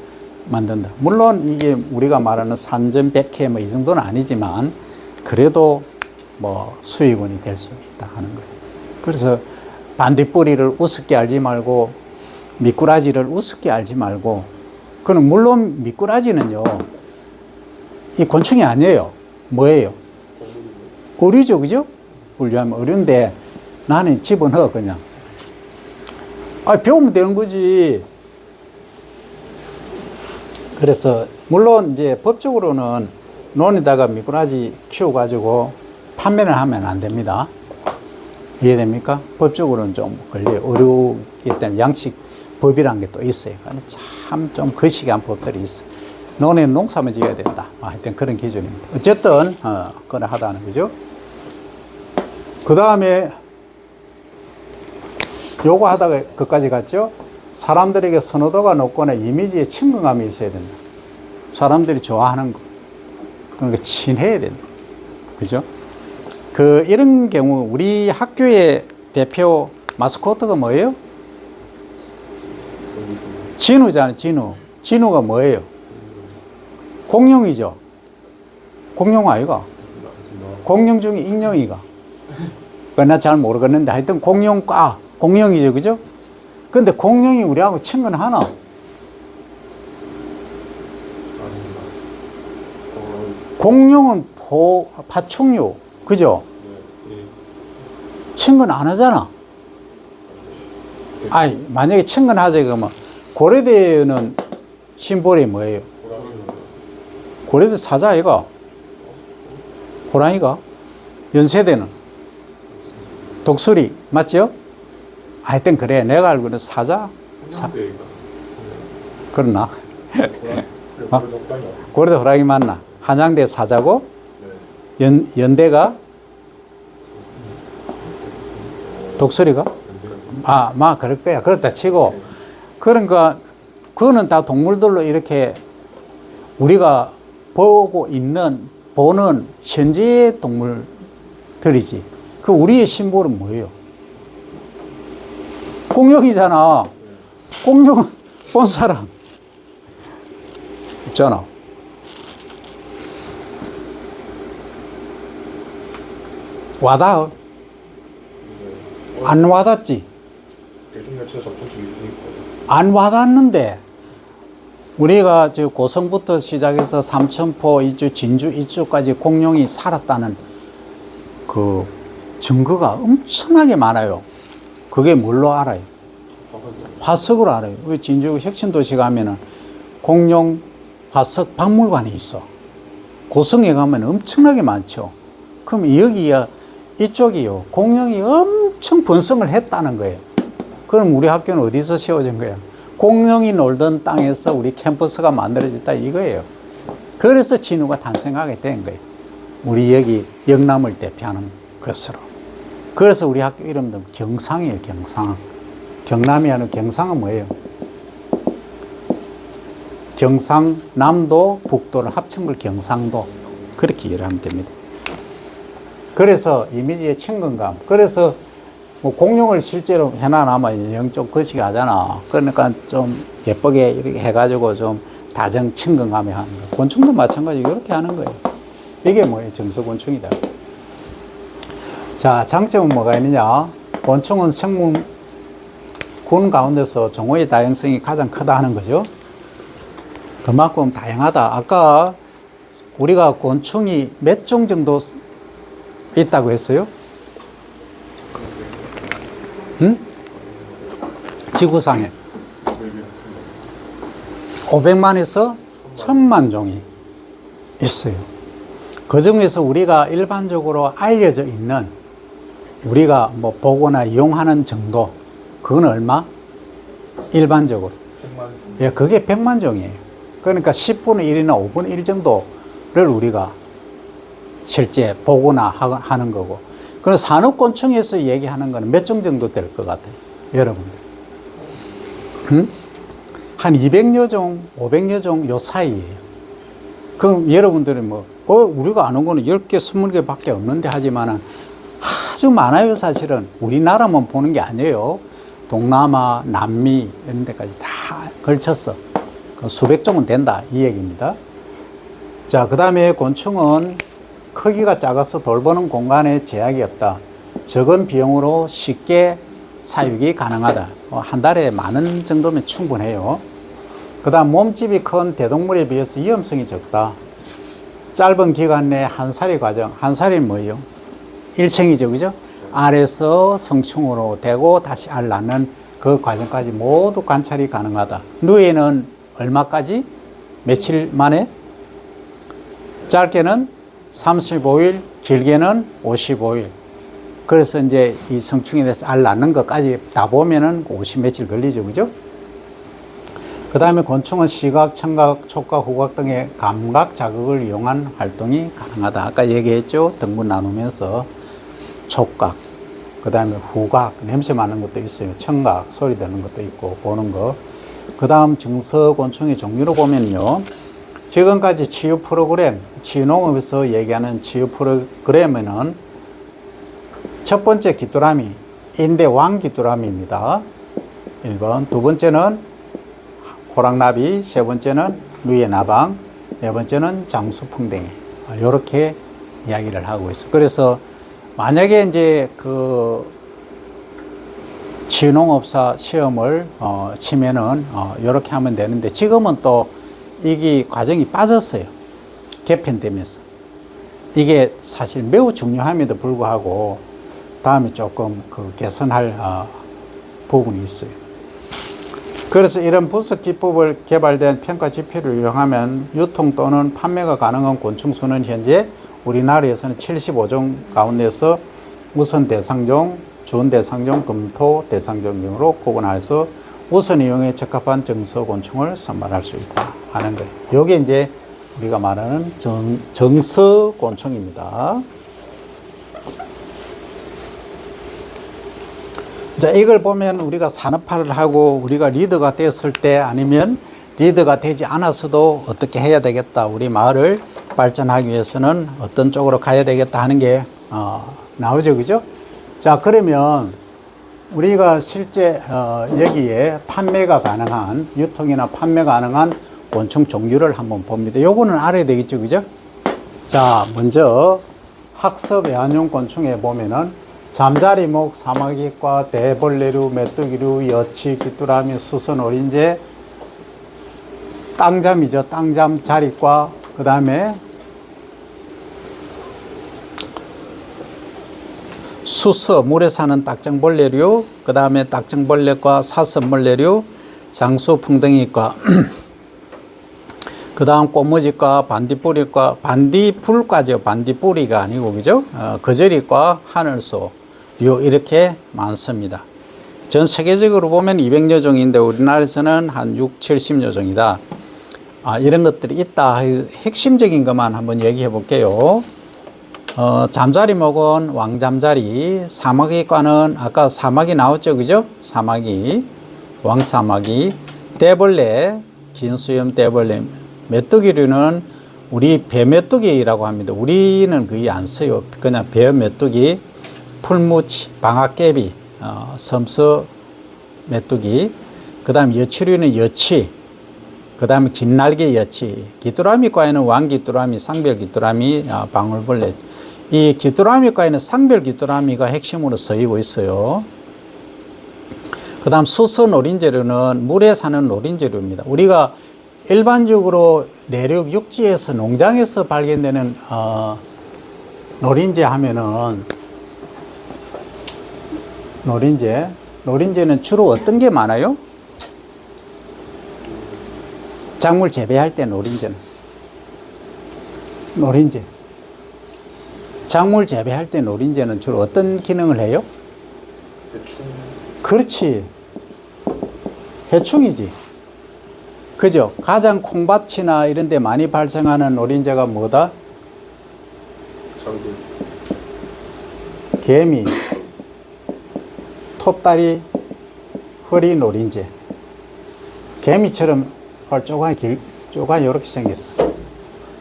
만든다. 물론 이게 우리가 말하는 산전백회 뭐 이 정도는 아니지만 그래도 뭐 수익원이 될 수 있다 하는 거예요. 그래서 반딧불이를 우습게 알지 말고 미꾸라지를 우습게 알지 말고 그는 물론 미꾸라지는요 이 곤충이 아니에요. 뭐예요? 어류죠, 그죠? 분류하면 어류인데 나는 집어넣어 그냥. 배우면 되는 거지. 그래서 물론 이제 법적으로는 논에다가 미꾸라지 키워가지고 판매를 하면 안 됩니다. 이해됩니까? 법적으로는 좀 걸려요. 어렵기 때문에 양식법이라는 게 또 있어요. 참 좀 거시기한 법들이 있어요. 논에는 농사만 지어야 된다. 하여튼 그런 기준입니다. 어쨌든 그래 하다는 거죠. 그 다음에 요거 하다가 그까지 갔죠. 사람들에게 선호도가 높거나 이미지에 친근감이 있어야 된다. 사람들이 좋아하는 거. 그러니까 친해야 된다. 그죠? 이런 경우, 우리 학교의 대표 마스코트가 뭐예요? 진우잖아요, 진우. 진우가 뭐예요? 공룡이죠? 공룡 아이가? 공룡 중에 익룡이가? 나 잘 모르겠는데 하여튼 공룡이죠, 그죠? 근데 공룡이 우리하고 친근하나? 공룡은 파충류, 그죠? 친근 안 하잖아. 아니, 만약에 친근하자 그러면 고려대는 심볼이 뭐예요? 고려대 사자 아이가? 호랑이가? 연세대는? 독수리, 맞죠? 하여튼 그래. 내가 알고는 사자? 그러나? 고려대 호랑이 맞나? 한양대 사자고? 연대가? 독수리가? 그럴 거야. 그렇다 치고. 그러니까, 그거는 다 동물들로 이렇게 우리가 보는 현지의 동물들이지. 그 우리의 심볼은 뭐예요? 공룡이잖아. 공룡은 본 사람 없잖아. 와닿아? 안 와닿지? 대중매체 접촉이 있으니까. 안 와닿는데, 우리가 저 고성부터 시작해서 삼천포 이쪽, 진주 이쪽까지 공룡이 살았다는 그 증거가 엄청나게 많아요. 그게 뭘로 알아요? 화석으로 알아요. 우리 진주 혁신도시 가면은 공룡 화석 박물관이 있어. 고성에 가면 엄청나게 많죠. 그럼 이쪽이요. 공룡이 엄청 번성을 했다는 거예요. 그럼 우리 학교는 어디서 세워진 거예요? 공룡이 놀던 땅에서 우리 캠퍼스가 만들어졌다 이거예요. 그래서 진우가 탄생하게 된 거예요. 우리 여기 영남을 대표하는 것으로. 그래서 우리 학교 이름도 경상이에요, 경상. 경남이 하는 경상은 뭐예요? 경상남도, 북도를 합친 걸 경상도. 그렇게 이해하면 됩니다. 그래서 이미지의 친근감. 그래서 뭐 공룡을 실제로 해놔나면 영적 거시기 하잖아. 그러니까 좀 예쁘게 이렇게 해가지고 좀 다정 친근감에 하는 거. 곤충도 마찬가지로 이렇게 하는 거예요. 이게 뭐예요? 정서곤충이다. 자, 장점은 뭐가 있느냐? 곤충은 생물군 가운데서 종의 다양성이 가장 크다 하는 거죠. 그만큼 다양하다. 아까 우리가 곤충이 몇 종 정도 있다고 했어요? 응? 지구상에 500만에서 1000만 종이 있어요. 그 중에서 우리가 일반적으로 알려져 있는, 우리가 뭐 보거나 이용하는 정도, 그건 얼마? 일반적으로. 100만 종. 예, 그게 100만 종이에요. 그러니까 10분의 1이나 5분의 1 정도를 우리가 실제 보거나 하는 거고. 그럼 산업곤충에서 얘기하는 거는 몇 종 정도 될 것 같아요, 여러분들? 응? 한 200여 종, 500여 종 요 사이에요. 그럼 여러분들이 우리가 아는 거는 10개, 20개 밖에 없는데 하지만은 아주 많아요, 사실은. 우리나라만 보는 게 아니에요. 동남아, 남미, 이런 데까지 다 걸쳤어. 수백 종은 된다, 이 얘기입니다. 자, 그 다음에 곤충은 크기가 작아서 돌보는 공간에 제약이 없다. 적은 비용으로 쉽게 사육이 가능하다. 한 달에 10,000원 정도면 충분해요. 그 다음 몸집이 큰 대동물에 비해서 위험성이 적다. 짧은 기간 내 한 살이 과정. 한 살이 뭐예요? 일생이죠, 그죠? 알에서 성충으로 되고 다시 알 낳는 그 과정까지 모두 관찰이 가능하다. 누에는 얼마까지? 며칠 만에? 짧게는 35일, 길게는 55일. 그래서 이제 이 성충에 대해서 알 낳는 것까지 다 보면은 50 며칠 걸리죠, 그죠? 그 다음에 곤충은 시각, 청각, 촉각, 후각 등의 감각 자극을 이용한 활동이 가능하다. 아까 얘기했죠? 등분 나누면서 촉각, 그 다음에 후각, 냄새 맡는 것도 있어요. 청각, 소리 듣는 것도 있고, 보는 거. 그 다음 증서곤충의 종류로 보면요. 지금까지 치유 프로그램, 치유농업에서 얘기하는 치유 프로그램에는 첫 번째 귀뚜라미, 인대왕 귀뚜라미입니다. 1번. 두 번째는 호랑나비, 세 번째는 누에 나방, 네 번째는 장수풍뎅이. 이렇게 이야기를 하고 있어요. 그래서 만약에 이제 그 치유농업사 시험을 치면은 이렇게 하면 되는데 지금은 또 이게 과정이 빠졌어요. 개편되면서. 이게 사실 매우 중요함에도 불구하고 다음에 조금 그 개선할 부분이 있어요. 그래서 이런 분석 기법을 개발된 평가 지표를 이용하면 유통 또는 판매가 가능한 곤충 수는 현재 우리나라에서는 75종 가운데서 우선 대상종, 준 대상종, 금토 대상종 등으로 구분해서 우선 이용에 적합한 정서곤충을 선발할 수 있다 하는 거예요. 이게 이제 우리가 말하는 정서곤충입니다. 자, 이걸 보면 우리가 산업화를 하고 우리가 리더가 되었을 때 아니면 리더가 되지 않았어도 어떻게 해야 되겠다. 우리 마을을 발전하기 위해서는 어떤 쪽으로 가야 되겠다 하는 게 나오죠. 그죠? 자, 그러면 우리가 실제 여기에 판매가 가능한, 유통이나 판매 가능한 곤충 종류를 한번 봅니다. 요거는 알아야 되겠죠. 그죠? 자, 먼저 학습 애완용 곤충에 보면은 잠자리목, 사마귀과, 대벌레류, 메뚜기류, 여치, 귀뚜라미, 수선, 오린재, 땅잠이죠. 땅잠, 자리과, 그 다음에 수서, 물에 사는 딱정벌레류, 그 다음에 딱정벌레과, 사슴벌레류, 장수풍뎅이과, 그 다음 꽃무지과, 반딧불이과, 반딧불과죠. 반딧불이가 아니고, 그죠? 거저리과, 하늘소, 이렇게 많습니다. 전 세계적으로 보면 200여 종인데 우리나라에서는 한 6, 70여 종이다. 이런 것들이 있다. 핵심적인 것만 한번 얘기해 볼게요. 잠자리목은 왕잠자리, 사마귀과는 아까 사마귀 나왔죠, 그죠? 사마귀, 왕사마귀, 대벌레, 긴수염 대벌레, 메뚜기류는 우리 배메뚜기라고 합니다. 우리는 거의 안 써요. 그냥 배메뚜기, 풀무치, 방앗개비, 섬서 메뚜기, 그 다음 여치류는 여치, 그 다음에 긴날개 여치, 귀뚜라미과에는 왕귀뚜라미, 상별귀뚜라미, 방울벌레. 이 귀뚜라미과에는 상별귀뚜라미가 핵심으로 쓰이고 있어요. 그 다음 수서 노린재류는 물에 사는 노린재류입니다. 우리가 일반적으로 내륙 육지에서 농장에서 발견되는 노린재 하면은 노린재는 주로 어떤 게 많아요? 작물 재배할 때 노린재 작물 재배할 때 노린재는 주로 어떤 기능을 해요? 대충. 그렇지. 해충이지. 그죠? 가장 콩밭이나 이런 데 많이 발생하는 노린재가 뭐다? 장군. 개미, 톱다리, 허리 노린재. 개미처럼 쪼가 이렇게 생겼어.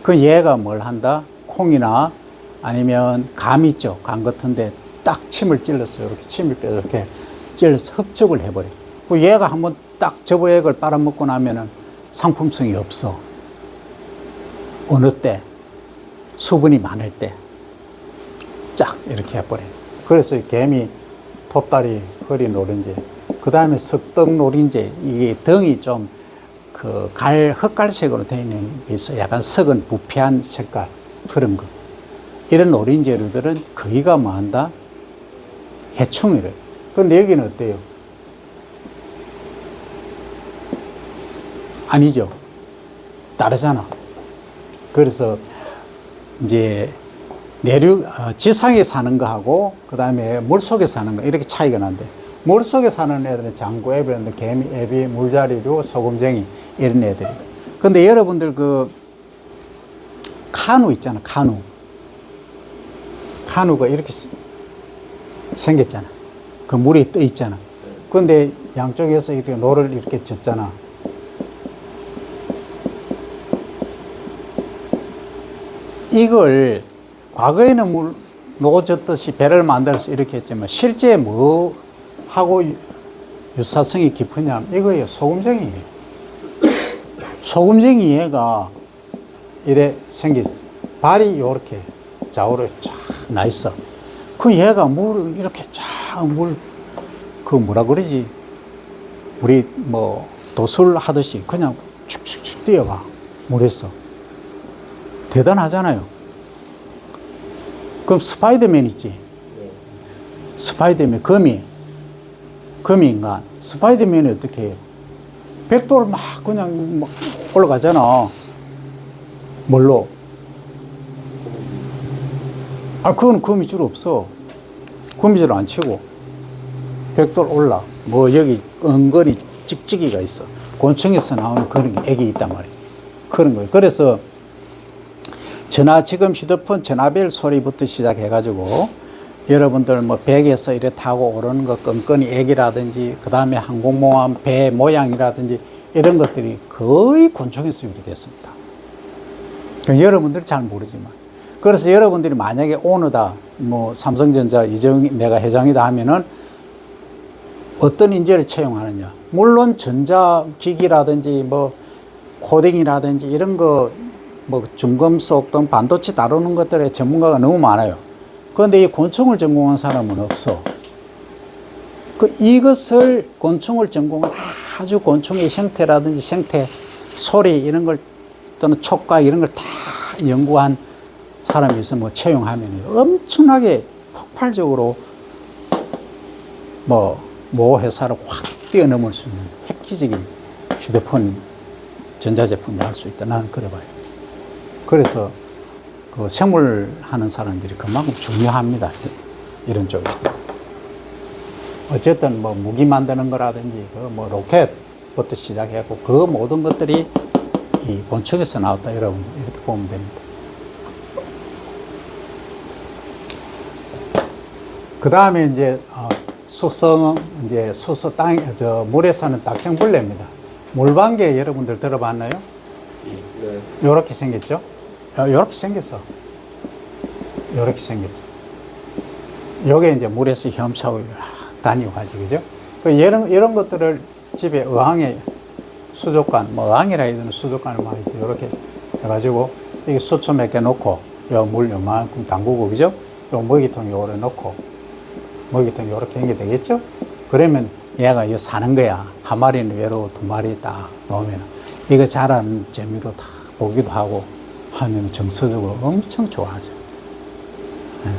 그 얘가 뭘 한다? 콩이나 아니면 감 있죠? 감 같은데 딱 침을 찔렀어요. 이렇게 침을 빼서 이렇게 찔러서 흡접을 해버려. 그 얘가 한번 딱 저보액을 빨아먹고 나면은 상품성이 없어. 어느 때? 수분이 많을 때. 쫙 이렇게 해버려. 그래서 개미, 톱다리, 허리 노린재. 그 다음에 석등 노린재. 이게 덩이 좀 흑갈색으로 되어 있는 게 있어. 약간 썩은 부패한 색깔. 그런 거. 이런 노린재류들은 거기가 뭐 한다? 해충이래. 그런데 여기는 어때요? 아니죠. 다르잖아. 그래서 이제 지상에 사는 거하고 그 다음에 물속에 사는 거 이렇게 차이가 난대. 물속에 사는 애들은 장구, 애비, 개미, 애비, 물자리류, 소금쟁이 이런 애들이. 근데 여러분들 그 카누 있잖아. 카누가 이렇게 생겼잖아. 그 물이 떠 있잖아. 그런데 양쪽에서 이렇게 노를 이렇게 젓잖아. 이걸 과거에는 물 노젓듯이 배를 만들어서 이렇게 했지만 실제 뭐 하고 유사성이 깊으냐면 이거예요. 소금쟁이에요. 소금쟁이 얘가 이래 생겼어. 발이 이렇게 좌우로 쫙 나 있어. 그 얘가 물을 이렇게 쫙 그 뭐라 그러지? 우리 뭐 도술 하듯이 그냥 축축축 뛰어가. 물에서. 대단하잖아요. 그럼 스파이더맨 있지? 스파이더맨, 거미 인간. 스파이더맨이 어떻게 해요? 백도를 막 그냥 막 올라가잖아. 뭘로? 그건 거미줄 없어. 거미줄 안 치고. 백도를 올라. 뭐 여기 은근히 찍찍이가 있어. 곤충에서 나오는 그런 게 액이 있단 말이에요. 그런 거예요. 그래서 지금 휴대폰 전화벨 소리부터 시작해가지고 여러분들 뭐 벽에서 이래 타고 오르는 거 끈끈이 액이라든지 그 다음에 항공모함 배 모양이라든지 이런 것들이 거의 곤충에서 유래됐습니다. 여러분들이 잘 모르지만. 그래서 여러분들이 만약에 오너다, 뭐 삼성전자 내가 회장이다 하면은 어떤 인재를 채용하느냐. 물론 전자기기라든지 뭐 코딩이라든지 이런 거 뭐 중금속 또는 반도체 다루는 것들에 전문가가 너무 많아요. 그런데 이 곤충을 전공한 사람은 없어. 이것을 곤충을 전공한 아주 곤충의 형태라든지 생태, 소리 이런 걸 또는 촉각 이런 걸 다 연구한 사람이 있으면 뭐 채용하면 엄청나게 폭발적으로 모 회사를 확 뛰어넘을 수 있는 획기적인 휴대폰 전자제품을 할 수 있다. 나는 그래 봐요. 그래서 그 생물 하는 사람들이 그만큼 중요합니다. 이런 쪽에. 어쨌든 뭐 무기 만드는 거라든지 그 뭐 로켓부터 시작해갖고 그 모든 것들이 이 곤충에서 나왔다. 여러분 이렇게 보면 됩니다. 그 다음에 이제 수성 이제 수소 물에 사는 딱정벌레입니다. 물방개 여러분들 들어봤나요? 네. 요렇게 생겼죠? 요렇게 생겼어. 요렇게 생겼어. 요게 이제 물에서 헤엄치고 다니고 하지, 그죠? 이런 것들을 집에 어항에 수족관, 뭐 어항이라 해야 되는 수족관을 막 이렇게 해가지고, 이게 수초 몇 개 놓고, 요 물 요만큼 담그고, 그죠? 요 먹이통 요래 놓고, 먹이통 요렇게 연결 되겠죠? 그러면 얘가 여기 사는 거야. 한 마리는 외로 두 마리 딱 놓으면, 이거 자라는 재미로 다 보기도 하고 하면 정서적으로 엄청 좋아하죠. 네.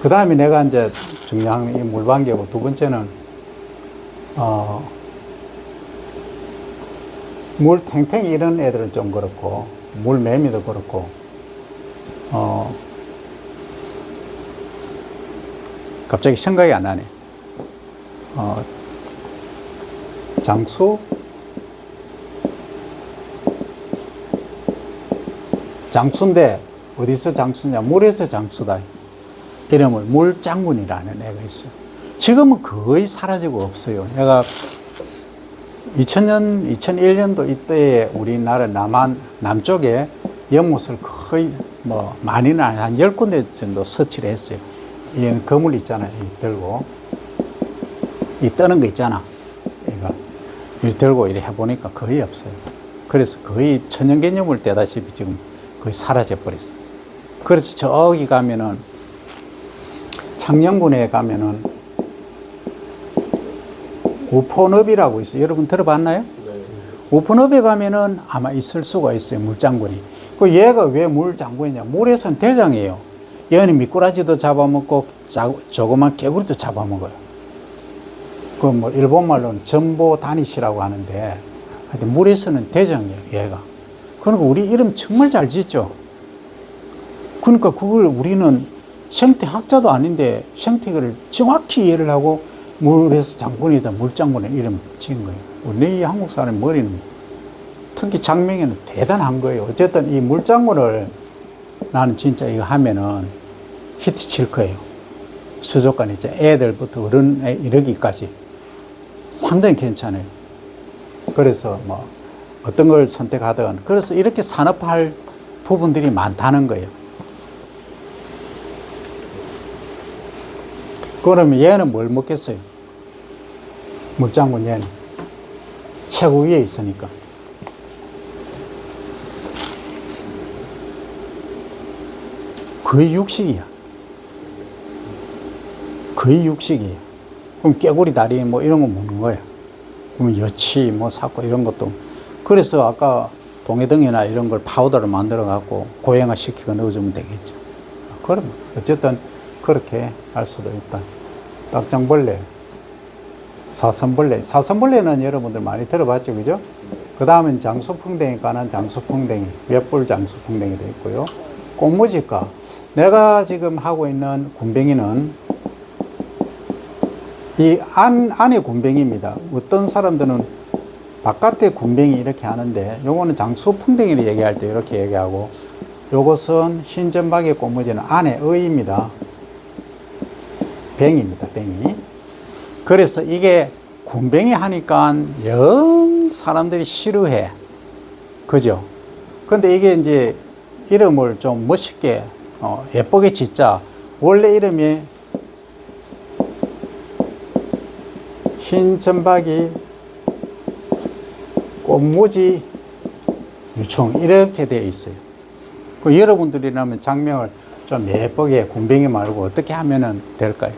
그 다음에 내가 이제 중요한 이 물방개고 두 번째는, 물 탱탱이 이런 애들은 좀 그렇고, 물매미도 그렇고, 갑자기 생각이 안 나네. 장수인데, 어디서 장수냐? 물에서 장수다. 이름을 물장군이라는 애가 있어요. 지금은 거의 사라지고 없어요. 내가 2000년, 2001년도 이때에 우리나라 남쪽에 연못을 거의 많이는 한 10군데 정도 서치를 했어요. 얘는 그물 있잖아요. 이 들고. 이 떠는 거 있잖아. 이거 들고 이렇게 해보니까 거의 없어요. 그래서 거의 천연 개념을 떼다시피 지금 거의 사라져 버렸어요. 그래서 저기 가면은 창녕군에 가면은 우포늪이라고 있어요. 여러분 들어봤나요? 네. 우포늪에 가면은 아마 있을 수가 있어요. 물장군이. 얘가 왜 물장군이냐? 물에서는 대장이에요. 얘는 미꾸라지도 잡아먹고 조그만 개구리도 잡아먹어요. 뭐 일본말로는 전보다니시라고 하는데 하여튼 물에서는 대장이에요. 얘가. 그러니까 우리 이름 정말 잘 짓죠. 그러니까 그걸 우리는 생태학자도 아닌데 생태를 정확히 이해를 하고 물에서 장군이다, 물장군의 이름 지은 거예요. 우리 한국 사람의 머리는 특히 장명에는 대단한 거예요. 어쨌든 이 물장군을 나는 진짜 이거 하면은 히트 칠 거예요. 수족관 있죠. 애들부터 어른에 이르기까지 상당히 괜찮아요. 그래서 뭐 어떤 걸 선택하든 그래서 이렇게 산업화할 부분들이 많다는 거예요. 그러면 얘는 뭘 먹겠어요? 물장군 얘는 최고 위에 있으니까. 거의 육식이야. 거의 육식이야. 그럼 깨구리 다리 뭐 이런 거 먹는 거야. 그러면 여치 뭐 사고 이런 것도. 그래서 아까 동해등이나 이런 걸 파우더를 만들어 갖고 고형화 시키고 넣어주면 되겠죠. 그럼 어쨌든 그렇게 할 수도 있다. 딱정벌레, 사선벌레. 사선벌레는 여러분들 많이 들어봤죠, 그죠? 그 다음엔 장수풍뎅이과는 장수풍뎅이, 웹불 장수풍뎅이도 있고요. 꽃무지과. 내가 지금 하고 있는 군뱅이는 이 안에 군뱅이입니다. 어떤 사람들은 바깥에 군뱅이 이렇게 하는데, 요거는 장수풍뎅이를 얘기할 때 이렇게 얘기하고, 요것은 흰점박이 꽃무지는 안에 의입니다. 뱅입니다, 뱅이. 그래서 이게 군뱅이 하니까 영 사람들이 싫어해. 그죠? 근데 이게 이제 이름을 좀 멋있게, 예쁘게 짓자. 원래 이름이 흰점박이 꽃무지 유충 이렇게 되어 있어요. 그 여러분들이라면 장명을 좀 예쁘게 군뱅이 말고 어떻게 하면 될까요?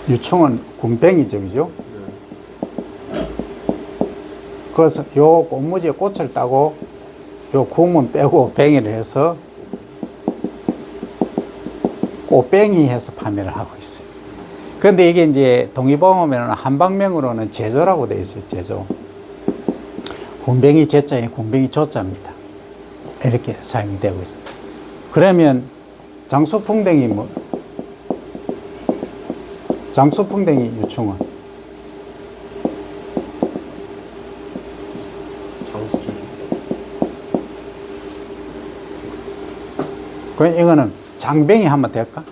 유충은 군뱅이죠, 그죠? 그래서 요 꽃무지에 꽃을 따고 요 궁은 빼고 뱅이를 해서 꽃뱅이 해서 판매를 하고 있어요. 그런데 이게 이제 동의보험에는 한방명으로는 제조라고 되어 있어요, 제조. 군뱅이 제자에 군뱅이 조자입니다. 이렇게 사용이 되고 있습니다. 그러면 장수풍뎅이 뭐, 장수풍뎅이 유충은 장수제주. 그럼 이거는 장뱅이 하면 될까?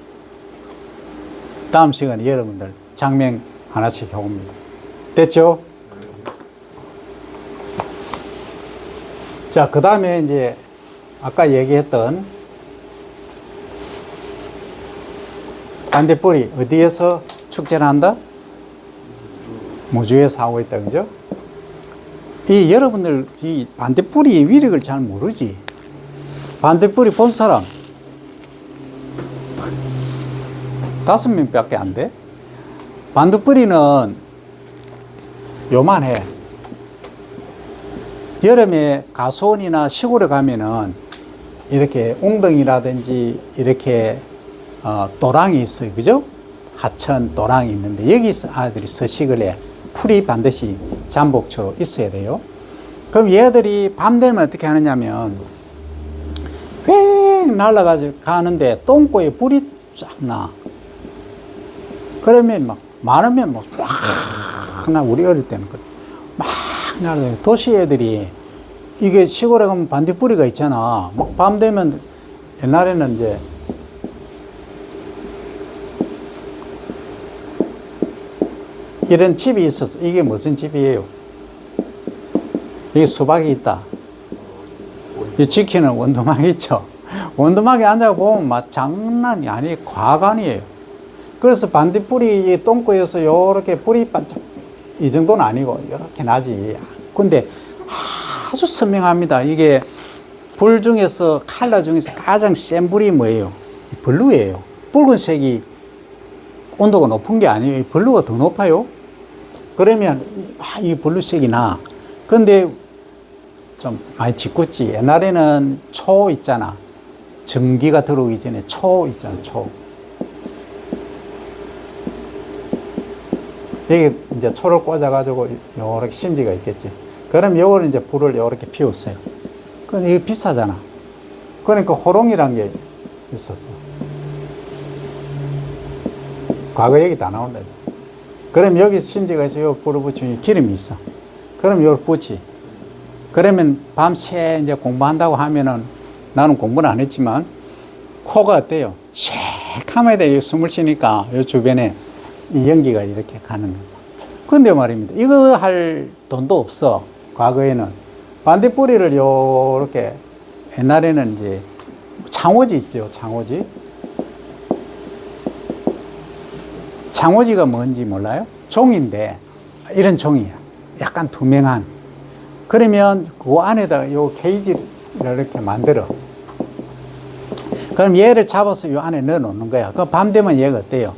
다음 시간에 여러분들 장명 하나씩 해봅니다. 됐죠? 자, 그 다음에 이제 아까 얘기했던 반대뿌리 어디에서 축제를 한다? 무주에서 하고 있다, 그죠? 이 여러분들 이 반대뿌리의 위력을 잘 모르지. 반대뿌리 본 사람 5명밖에 안 돼. 반대뿌리는 요만해. 여름에 가수원이나 시골에 가면은 이렇게 웅덩이라든지 이렇게 도랑이 있어요, 그죠? 하천 도랑이 있는데 여기서 아이들이 서식을 해. 풀이 반드시 잠복처로 있어야 돼요. 그럼 얘들이 밤 되면 어떻게 하느냐면 휙 날아가서 가는데 똥꼬에 불이 쫙 나. 그러면 막 많으면 막 쫙 나. 우리 어릴 때는 막 날아가요. 도시 애들이 이게 시골에 가면 반딧불이가 있잖아. 막 밤 되면 옛날에는 이제 이런 집이 있었어. 이게 무슨 집이에요? 이게 수박이 있다. 이 지키는 원두막이 있죠. 원두막에 앉아보면 막 장난이 아니 과관이에요. 그래서 반딧불이 똥꼬에서 요렇게 불이 반짝 이 정도는 아니고 이렇게 나지. 근데 아주 선명합니다. 이게 불 중에서 칼라 중에서 가장 센 불이 뭐예요? 블루예요. 붉은색이 온도가 높은 게 아니에요. 블루가 더 높아요. 그러면 이 블루색이 나. 근데 좀 많이 짓궂지. 옛날에는 초 있잖아. 전기가 들어오기 전에 초 있잖아. 초. 여기 이제 초를 꽂아가지고 요렇게 심지가 있겠지. 그럼 요거를 이제 불을 요렇게 피웠어요. 근데 이게 비싸잖아. 그러니까 호롱이란 게 있었어. 과거 얘기 다 나온다. 그럼 여기 심지가 있어. 요 불을 붙이면 기름이 있어. 그럼 요걸 붙이. 그러면 밤새 이제 공부한다고 하면은 나는 공부는 안 했지만 코가 어때요? 새카매다 숨을 쉬니까 요 주변에 이 연기가 이렇게 가는 겁니다. 근데 말입니다. 이거 할 돈도 없어. 과거에는. 반딧불이를 요렇게 옛날에는 이제 창호지 있죠. 창호지. 창호지가 뭔지 몰라요? 종인데 이런 종이야. 약간 투명한. 그러면 그 안에다가 요 케이지를 이렇게 만들어. 그럼 얘를 잡아서 요 안에 넣어 놓는 거야. 그 밤 되면 얘가 어때요?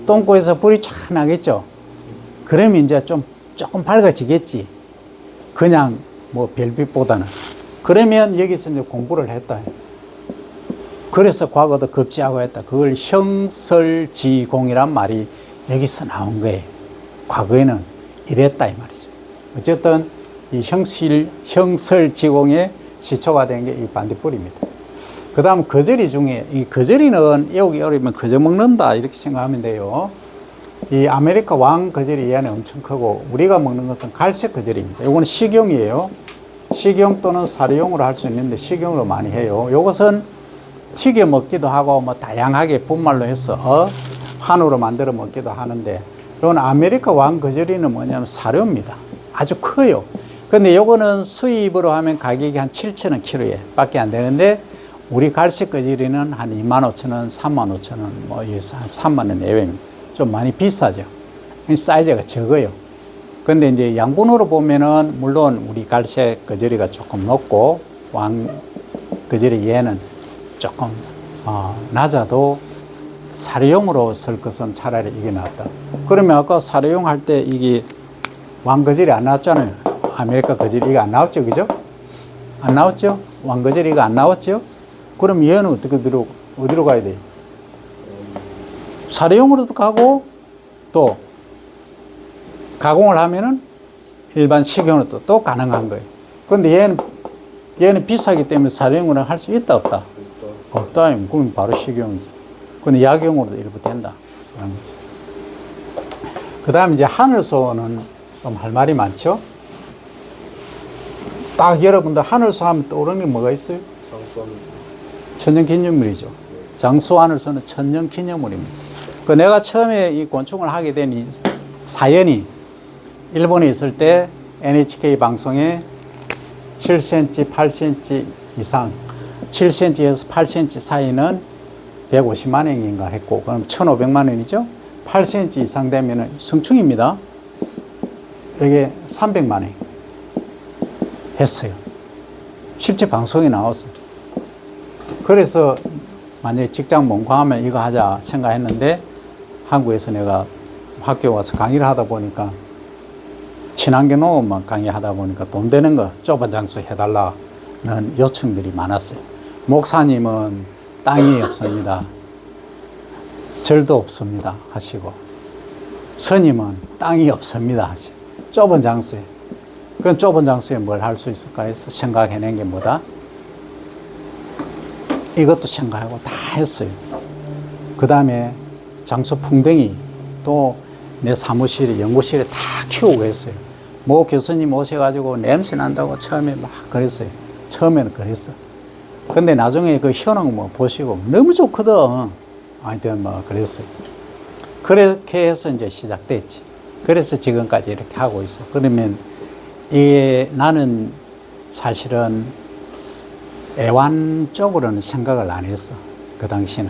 똥꼬에서 불이 쫙 나겠죠? 그러면 이제 조금 밝아지겠지. 그냥 뭐 별빛보다는. 그러면 여기서 이제 공부를 했다. 그래서 과거도 급제하고 했다. 그걸 형설지공이란 말이 여기서 나온 거예요. 과거에는 이랬다 이 말이죠. 어쨌든 이 형설지공의 시초가 된 게 이 반딧불입니다. 그 다음 거저리 중에 이 거저리는 외우기 어려우면 거저 먹는다 이렇게 생각하면 돼요. 이 아메리카 왕 거저리 얘는 엄청 크고 우리가 먹는 것은 갈색 거저리입니다. 이거는 식용이에요. 식용 또는 사료용으로 할 수 있는데 식용으로 많이 해요. 이것은 튀겨 먹기도 하고 뭐 다양하게 분말로 해서 한우로 만들어 먹기도 하는데 이건 아메리카 왕 거저리는 뭐냐면 사료입니다. 아주 커요. 근데 요거는 수입으로 하면 가격이 한 7,000원 키로에 밖에 안 되는데 우리 갈색 거저리는 한 25,000원, 35,000원 뭐 여기서 한 3만원 내외입니다. 좀 많이 비싸죠. 사이즈가 적어요. 근데 이제 양분으로 보면은 물론 우리 갈색 거저리가 조금 높고 왕 거저리 얘는 조금 낮아도 사료용으로 쓸 것은 차라리 이게 낫다. 그러면 아까 사료용 할 때 이게 왕 거저리 안 나왔잖아요. 아메리카 거저리 이거 안 나왔죠, 그죠? 안 나왔죠? 왕 거저리 이거 안 나왔죠? 그럼 얘는 어떻게 어디로 가야 돼요? 사료용으로도 가고 또 가공을 하면은 일반 식용으로도 또 가능한 거예요. 그런데 얘는 비싸기 때문에 사료용으로 할 수 있다 없다? 없다. 그럼 바로 식용이지. 근데 약용으로도 일부 된다. 그런 거죠. 그 다음에 이제 하늘소는 좀 할 말이 많죠? 딱 여러분들 하늘소 하면 떠오르는 게 뭐가 있어요? 천년기념물이죠. 장수 하늘소는 천년기념물입니다. 그 내가 처음에 이 곤충을 하게 된 이 사연이 일본에 있을 때 NHK 방송에 7cm, 8cm 이상, 7cm에서 8cm 사이는 150만 원인가 했고, 그럼 1,500만 원이죠? 8cm 이상 되면은 성충입니다. 여기에 300만 원 했어요. 실제 방송에 나왔어요. 그래서 만약에 직장 뭔가하면 이거 하자 생각했는데 한국에서 내가 학교 와서 강의를 하다 보니까 친환경 농업만 강의하다 보니까 돈 되는 거 좁은 장소 해달라는 요청들이 많았어요. 목사님은 땅이 없습니다. 절도 없습니다 하시고, 스님은 땅이 없습니다 하시고, 좁은 장소에. 그건 좁은 장소에 뭘 할 수 있을까 해서 생각해낸 게 뭐다? 이것도 생각하고 다 했어요. 그 다음에 장수 풍뎅이 또 내 사무실에, 연구실에 다 키우고 했어요. 모 교수님 오셔가지고 냄새 난다고 처음에 막 그랬어요. 처음에는 그랬어. 근데 나중에 그 현황 뭐 보시고 너무 좋거든. 하여튼 뭐 그랬어요. 그렇게 해서 이제 시작됐지. 그래서 지금까지 이렇게 하고 있어. 그러면 나는 사실은 애완 쪽으로는 생각을 안 했어. 그 당시는.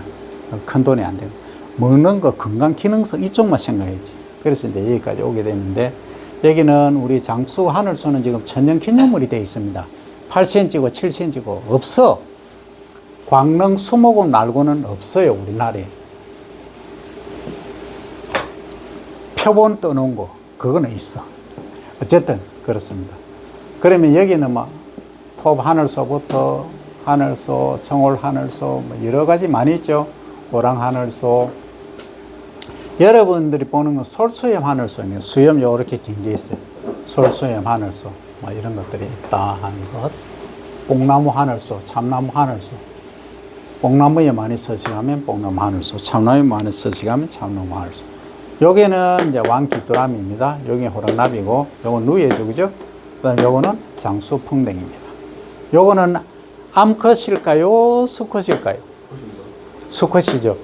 큰 돈이 안 되고. 먹는 거, 건강, 기능성 이쪽만 생각했지. 그래서 이제 여기까지 오게 됐는데, 여기는 우리 장수 하늘소는 지금 천년 기념물이 되어 있습니다. 8cm고 7cm고 없어. 광릉 수목원 말고는 없어요, 우리나라에. 표본 떠놓은 거, 그거는 있어. 어쨌든, 그렇습니다. 그러면 여기는 뭐, 톱 하늘소부터 하늘소, 정올 하늘소, 뭐 여러 가지 많이 있죠. 호랑 하늘소. 여러분들이 보는 건 솔수염 하늘소입니다. 수염 요렇게 긴 게 있어요. 솔수염 하늘소. 뭐 이런 것들이 있다 하는 것. 뽕나무 하늘소, 참나무 하늘소. 뽕나무에 많이 서식하면 뽕나무 하늘소, 참나무에 많이 서식하면 참나무 하늘소. 여기는 이제 왕귀뚜라미입니다. 여기 호랑나비고, 요건 누에죠, 그죠? 그 다음 요거는 장수풍뎅입니다. 요거는 암컷일까요? 수컷일까요? 수컷이죠.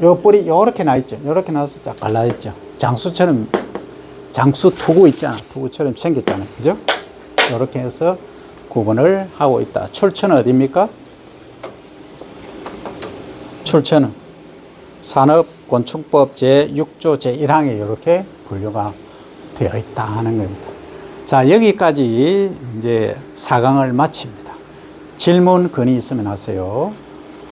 요 뿌리 요렇게 나 있죠. 요렇게 나서 쫙 갈라 있죠. 장수처럼, 장수 투구 있잖아. 투구처럼 생겼잖아요. 그죠? 요렇게 해서 구분을 하고 있다. 출처는 어디입니까? 출처는 산업곤충법 제6조 제1항에 이렇게 분류가 되어 있다 하는 겁니다. 자, 여기까지 이제 4강을 마칩니다. 질문, 건의 있으면 하세요.